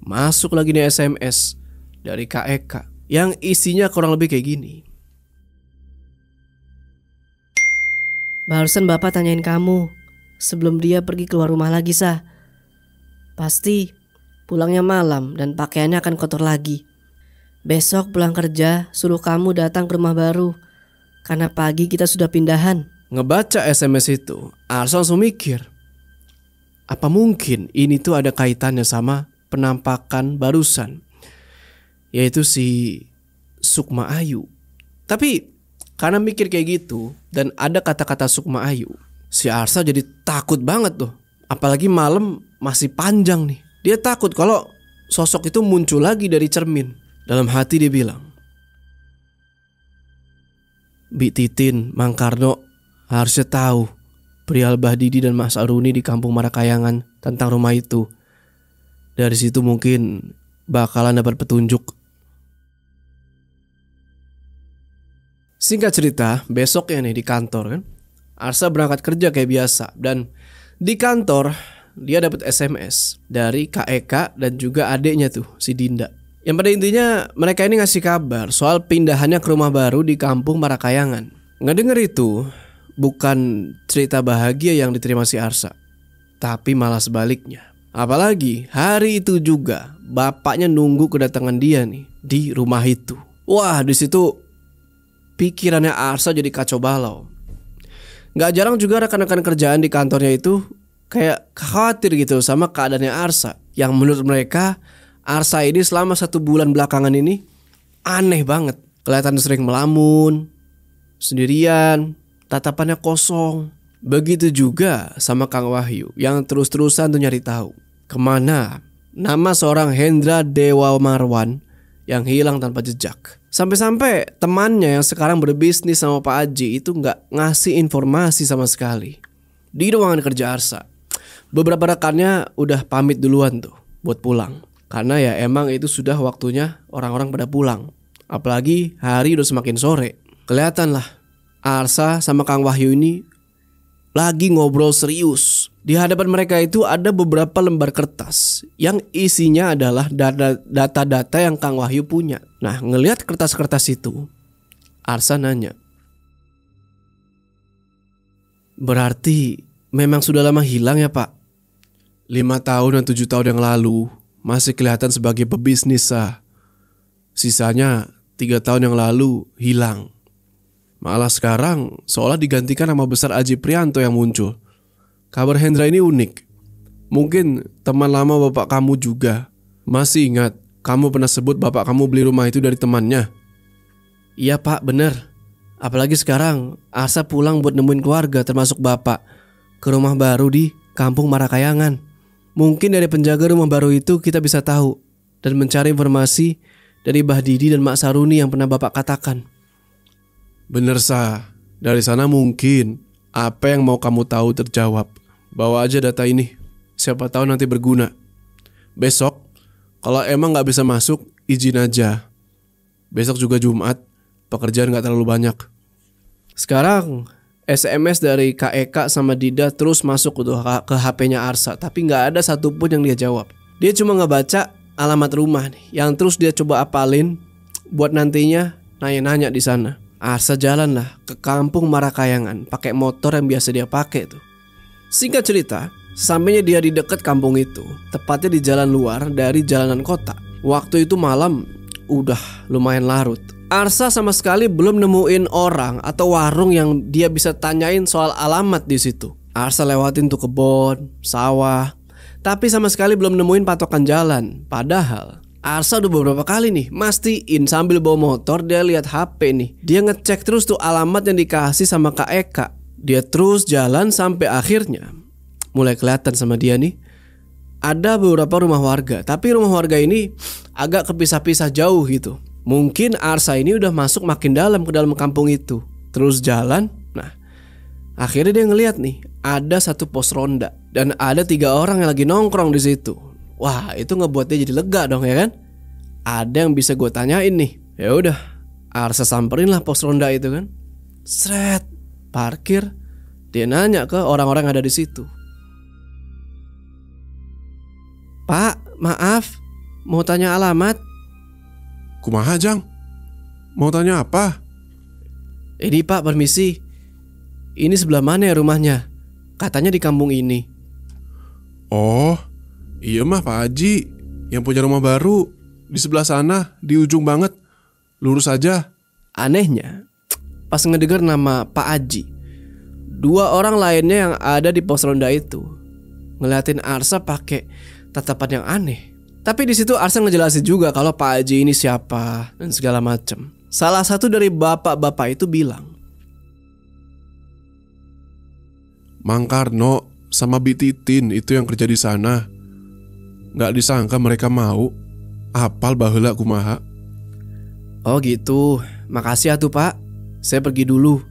masuk lagi nih SMS dari Kak Eka yang isinya kurang lebih kayak gini. Barusan bapak tanyain kamu sebelum dia pergi keluar rumah lagi, Sah. Pasti pulangnya malam dan pakaiannya akan kotor lagi. Besok pulang kerja suruh kamu datang ke rumah baru, karena pagi kita sudah pindahan. Ngebaca SMS itu, Arsa langsung mikir, apa mungkin ini tuh ada kaitannya sama penampakan barusan, yaitu si Sukma Ayu. Tapi karena mikir kayak gitu dan ada kata-kata Sukma Ayu, si Arsa jadi takut banget tuh. Apalagi malam masih panjang nih. Dia takut kalau sosok itu muncul lagi dari cermin. Dalam hati dia bilang, Bi Titin, Mang Karno harusnya tahu perihal Bah Didi dan Mas Aruni di kampung Marakayangan tentang rumah itu. Dari situ mungkin bakalan dapat petunjuk. Singkat cerita, besoknya nih di kantor kan, Arsa berangkat kerja kayak biasa. Dan di kantor dia dapat SMS dari Kak Eka dan juga adiknya tuh si Dinda. Yang pada intinya mereka ini ngasih kabar soal pindahannya ke rumah baru di kampung Marakayangan. Ngedenger itu bukan cerita bahagia yang diterima si Arsa, tapi malah sebaliknya. Apalagi hari itu juga bapaknya nunggu kedatangan dia nih di rumah itu. Wah, di situ pikirannya Arsa jadi kacau balau. Gak jarang juga rekan-rekan kerjaan di kantornya itu kayak khawatir gitu sama keadaannya Arsa. Yang menurut mereka Arsa ini selama 1 bulan belakangan ini aneh banget. Kelihatan sering melamun, sendirian, tatapannya kosong. Begitu juga sama Kang Wahyu yang terus-terusan tuh nyari tahu kemana nama seorang Hendra Dewa Marwan yang hilang tanpa jejak. Sampai-sampai temannya yang sekarang berbisnis sama Pak Haji itu gak ngasih informasi sama sekali. Di ruangan kerja Arsa, beberapa rekannya udah pamit duluan tuh buat pulang. Karena ya emang itu sudah waktunya orang-orang pada pulang. Apalagi hari udah semakin sore. Kelihatan lah Arsa sama Kang Wahyu ini lagi ngobrol serius. Di hadapan mereka itu ada beberapa lembar kertas yang isinya adalah data-data yang Kang Wahyu punya. Nah, ngelihat kertas-kertas itu, Arsa nanya, berarti memang sudah lama hilang ya Pak? 5 tahun dan 7 tahun yang lalu masih kelihatan sebagai pebisnis sah. Sisanya 3 tahun yang lalu hilang. Malah sekarang seolah digantikan nama besar Haji Prianto yang muncul. Kabar Hendra ini unik. Mungkin teman lama bapak kamu juga. Masih ingat kamu pernah sebut bapak kamu beli rumah itu dari temannya? Iya Pak, bener. Apalagi sekarang Arsa pulang buat nemuin keluarga termasuk bapak ke rumah baru di kampung Marakayangan. Mungkin dari penjaga rumah baru itu kita bisa tahu dan mencari informasi dari Bah Didi dan Mak Saruni yang pernah bapak katakan. Bener sah, dari sana mungkin apa yang mau kamu tahu terjawab. Bawa aja data ini, siapa tahu nanti berguna. Besok, kalau emang gak bisa masuk, izin aja. Besok juga Jumat, pekerjaan gak terlalu banyak. Sekarang SMS dari Kak Eka sama Dida terus masuk ke HP-nya Arsa, tapi gak ada satupun yang dia jawab. Dia cuma ngebaca alamat rumah nih, yang terus dia coba apalin buat nantinya nanya-nanya di sana. Arsa jalan lah ke kampung Marakayangan pakai motor yang biasa dia pakai tuh. Singkat cerita, sesampainya dia di dekat kampung itu, tepatnya di jalan luar dari jalanan kota. Waktu itu malam udah lumayan larut. Arsa sama sekali belum nemuin orang atau warung yang dia bisa tanyain soal alamat di situ. Arsa lewatin tuh kebun, sawah, tapi sama sekali belum nemuin patokan jalan. Padahal Arsa udah beberapa kali nih mastiin sambil bawa motor dia lihat HP nih. Dia ngecek terus tuh alamat yang dikasih sama Kak Eka. Dia terus jalan sampai akhirnya mulai kelihatan sama dia nih ada beberapa rumah warga, tapi rumah warga ini agak kepisah-pisah jauh gitu. Mungkin Arsa ini udah masuk makin dalam ke dalam kampung itu. Terus jalan, nah akhirnya dia ngeliat nih ada satu pos ronda dan ada 3 orang yang lagi nongkrong di situ. Wah, itu ngebuat dia jadi lega dong ya kan? Ada yang bisa gue tanyain nih. Ya udah, Arsa samperin lah pos ronda itu kan. Sret, parkir. Dia nanya ke orang-orang yang ada di situ. Pak, maaf, mau tanya alamat. Kumaha Jang? Mau tanya apa? Ini Pak, permisi. Ini sebelah mana ya rumahnya? Katanya di kampung ini. Oh, iya mah Pak Haji yang punya rumah baru di sebelah sana, di ujung banget. Lurus aja. Anehnya, pas ngedenger nama Pak Haji, 2 orang lainnya yang ada di pos ronda itu ngeliatin Arsa pakai tatapan yang aneh. Tapi di situ Arsa ngejelasin juga kalau Pak Haji ini siapa dan segala macam. Salah satu dari bapak-bapak itu bilang, Mang Karno sama Bi Titin itu yang kerja di sana. Gak disangka mereka mau. Apal baheula kumaha. oh gitu, makasih atuh Pak, saya pergi dulu.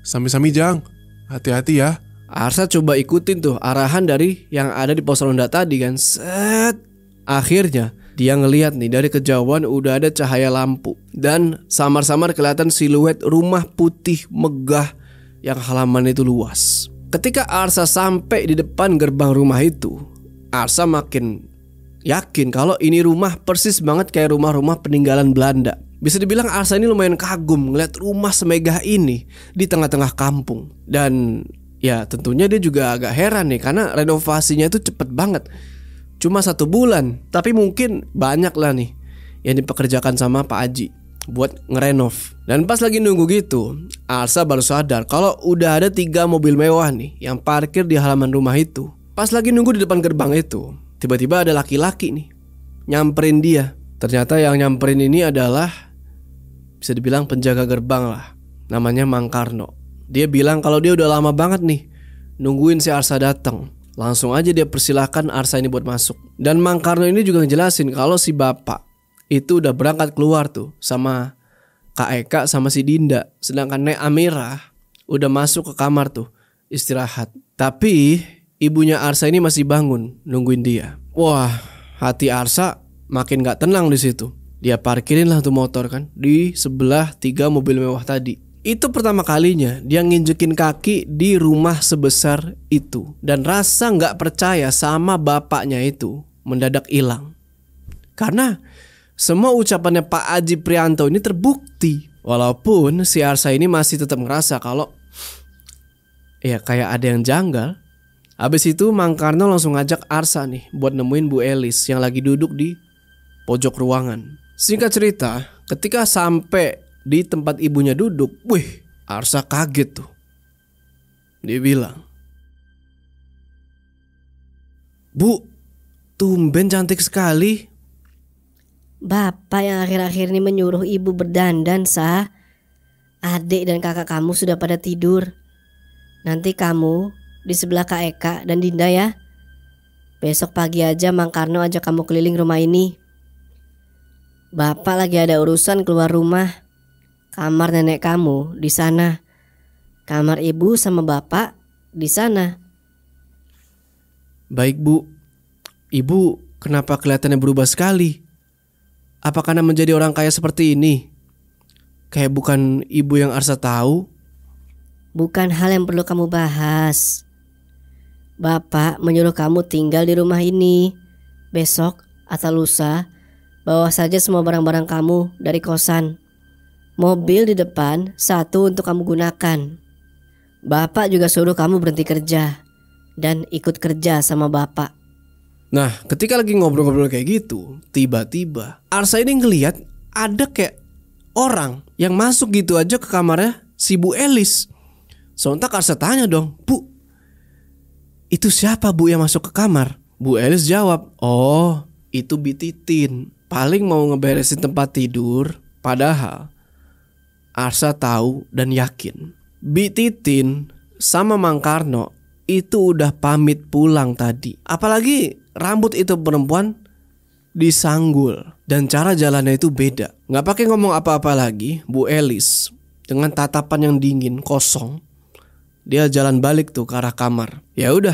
Sami-sami Jang, hati-hati ya. Arsa coba ikutin tuh arahan dari yang ada di pos ronda tadi kan. Set. Akhirnya dia ngelihat nih dari kejauhan udah ada cahaya lampu dan samar-samar kelihatan siluet rumah putih megah yang halaman itu luas. Ketika Arsa sampai di depan gerbang rumah itu, Arsa makin yakin kalau ini rumah persis banget kayak rumah-rumah peninggalan Belanda. Bisa dibilang Arsa ini lumayan kagum ngeliat rumah semegah ini di tengah-tengah kampung. Dan ya tentunya dia juga agak heran nih karena renovasinya itu cepet banget. Cuma 1 bulan, tapi mungkin banyak lah nih yang dipekerjakan sama Pak Haji buat ngerenov. Dan pas lagi nunggu gitu, Arsa baru sadar kalau udah ada 3 mobil mewah nih yang parkir di halaman rumah itu. Pas lagi nunggu di depan gerbang itu, tiba-tiba ada laki-laki nih nyamperin dia. Ternyata yang nyamperin ini adalah bisa dibilang penjaga gerbang lah. Namanya Mang Karno. Dia bilang kalau dia udah lama banget nih nungguin si Arsa datang. Langsung aja dia persilahkan Arsa ini buat masuk. Dan Mang Karno ini juga ngejelasin kalau si bapak itu udah berangkat keluar tuh sama Kak Eka sama si Dinda. Sedangkan Nek Amira udah masuk ke kamar tuh istirahat. Tapi ibunya Arsa ini masih bangun nungguin dia. Wah, hati Arsa makin gak tenang di situ. Dia parkirin lah tuh motor kan di sebelah 3 mobil mewah tadi. Itu pertama kalinya dia nginjekin kaki di rumah sebesar itu. Dan rasa gak percaya sama bapaknya itu mendadak hilang. Karena semua ucapannya Pak Haji Prianto ini terbukti. Walaupun si Arsa ini masih tetap ngerasa kalau ya kayak ada yang janggal. Habis itu Mang Karno langsung ngajak Arsa nih buat nemuin Bu Elis yang lagi duduk di pojok ruangan. Singkat cerita, ketika sampai di tempat ibunya duduk, wih, Arsa kaget tuh. Dia bilang, Bu, tumben cantik sekali. Bapak yang akhir-akhir ini menyuruh ibu berdandan, Sa. Adik dan kakak kamu sudah pada tidur. Nanti kamu di sebelah Kak Eka dan Dinda ya. Besok pagi aja Mang Karno ajak kamu keliling rumah ini. Bapak lagi ada urusan keluar rumah. Kamar nenek kamu di sana. Kamar ibu sama bapak di sana. Baik Bu. Ibu kenapa kelihatannya berubah sekali? Apa karena menjadi orang kaya seperti ini? Kayak bukan ibu yang Arsa tahu? Bukan hal yang perlu kamu bahas. Bapak menyuruh kamu tinggal di rumah ini. Besok atau lusa, bawa saja semua barang-barang kamu dari kosan. Mobil di depan satu untuk kamu gunakan. Bapak juga suruh kamu berhenti kerja dan ikut kerja sama bapak. Nah, ketika lagi ngobrol-ngobrol kayak gitu, tiba-tiba Arsa ini ngelihat ada kayak orang yang masuk gitu aja ke kamarnya si Bu Elis. Sontak Arsa tanya dong, "Bu, itu siapa Bu yang masuk ke kamar?" Bu Elis jawab, "Oh, itu Bi Titin. Paling mau ngeberesin tempat tidur." Padahal Arsa tahu dan yakin Bi Titin sama Mang Karno itu udah pamit pulang tadi. Apalagi rambut itu perempuan disanggul dan cara jalannya itu beda. Nggak pakai ngomong apa-apa lagi, Bu Elis dengan tatapan yang dingin kosong, dia jalan balik tuh ke arah kamar. Ya udah,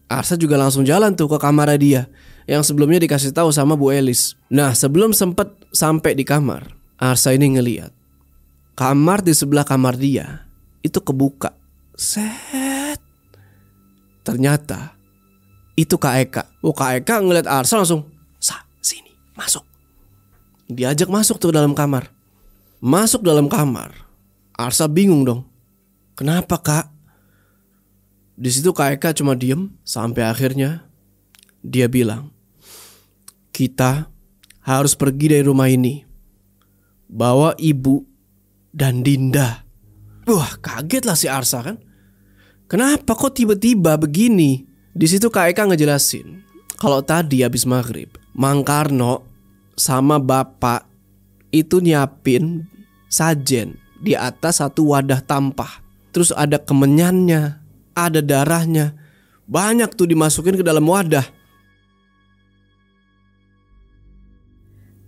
Arsa juga langsung jalan tuh ke kamar dia yang sebelumnya dikasih tahu sama Bu Elis. Nah, sebelum sempet sampai di kamar, Arsa ini ngeliat kamar di sebelah kamar dia itu kebuka. Set. Ternyata itu Kak Eka. Kak Eka ngeliat Arsa langsung, "Sini, masuk." Diajak masuk tuh dalam kamar. Masuk dalam kamar, Arsa bingung dong. Kenapa Kak? Di situ Kak Eka cuma diem sampai akhirnya dia bilang, "Kita harus pergi dari rumah ini. Bawa ibu dan Dinda." Wah, kaget lah si Arsa kan. Kenapa kok tiba-tiba begini? Di situ Kak Eka ngejelasin kalau tadi habis maghrib Mang Karno sama bapak itu nyiapin sajen di atas satu wadah tampah. Terus ada kemenyannya, ada darahnya, banyak tuh dimasukin ke dalam wadah.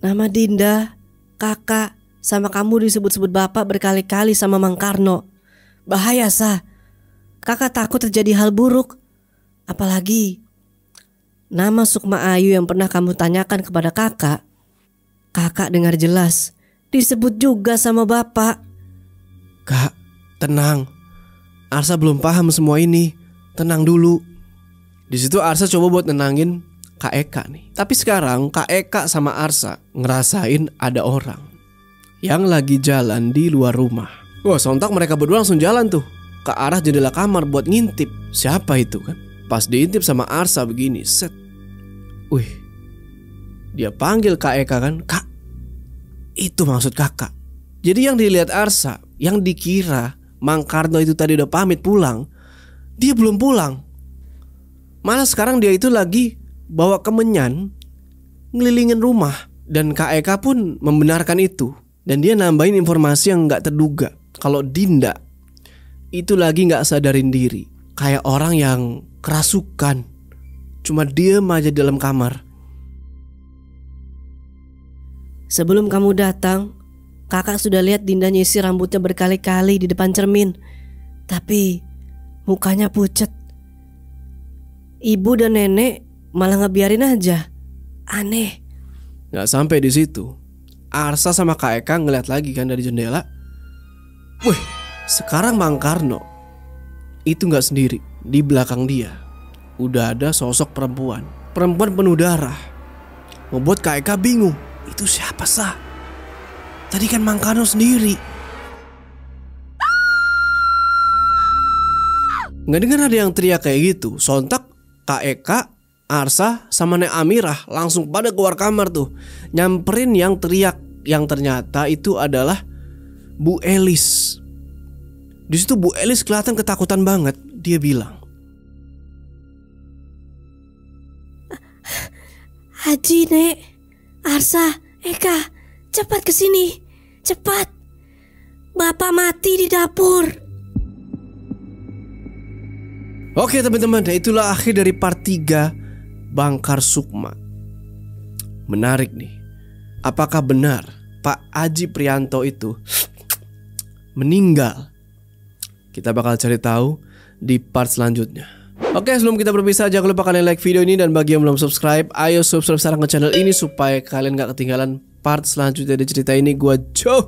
Nama Dinda, kakak, sama kamu disebut-sebut bapak berkali-kali sama Mang Karno. Bahaya Sa. Kakak takut terjadi hal buruk. Apalagi nama Sukma Ayu yang pernah kamu tanyakan kepada kakak. Kakak dengar jelas disebut juga sama bapak. Kak, tenang. Arsa belum paham semua ini. Tenang dulu. Di situ Arsa coba buat nenangin Kak Eka nih. Tapi sekarang Kak Eka sama Arsa ngerasain ada orang yang lagi jalan di luar rumah. Wah, sontak mereka berdua langsung jalan tuh ke arah jendela kamar buat ngintip siapa itu kan. Pas diintip sama Arsa begini, set. Wih, dia panggil Kak Eka kan. "Kak, itu maksud kakak." Jadi yang dilihat Arsa, yang dikira Mang Karno itu tadi udah pamit pulang, dia belum pulang. Malah sekarang dia itu lagi bawa kemenyan ngelilingin rumah. Dan Kak Eka pun membenarkan itu. Dan dia nambahin informasi yang gak terduga, kalau Dinda itu lagi gak sadarin diri, kayak orang yang kerasukan, cuma diem aja dalam kamar. Sebelum kamu datang, kakak sudah lihat Dinda nyisir rambutnya berkali-kali di depan cermin. Tapi mukanya pucet. Ibu dan nenek malah ngebiarin aja. Aneh. Gak sampai di situ, Arsa sama Kak Eka ngeliat lagi kan dari jendela. Wih, sekarang Mang Karno itu gak sendiri. Di belakang dia udah ada sosok perempuan penuh darah. Membuat Kak Eka bingung. Itu siapa Sa? Tadi kan Mang Karno sendiri. Gak dengar ada yang teriak kayak gitu. Sontak Kak Eka, Arsa sama Nek Amirah langsung pada keluar kamar tuh, nyamperin yang teriak. Yang ternyata itu adalah Bu Elis. Di situ Bu Elis kelihatan ketakutan banget. Dia bilang, Haji, Nek, Arsa, Eka, cepat kesini, cepat. Bapak mati di dapur. oke teman-teman, nah itulah akhir dari part 3 Bangkar Sukma. Menarik nih. Apakah benar Pak Aji Prianto itu meninggal? Kita bakal cari tahu di part selanjutnya. Oke, sebelum kita berpisah, jangan lupa kalian like video ini. Dan bagi yang belum subscribe, ayo subscribe sekarang ke channel ini supaya kalian gak ketinggalan part selanjutnya di cerita ini. Gua Joe.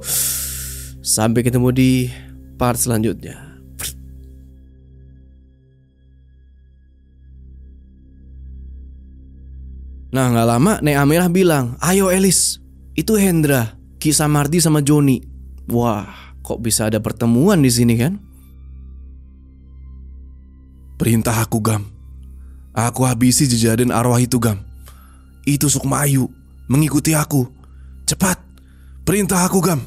Sampai ketemu di part selanjutnya. Nah gak lama Nek Amirah bilang, ayo Elis, itu Hendra, Ki Samardi sama Joni. Wah, kok bisa ada pertemuan di sini kan? Perintah aku, Gam. Aku habisi jejaden arwah itu, Gam. Itu Sukma Ayu mengikuti aku. Cepat, perintah aku, Gam.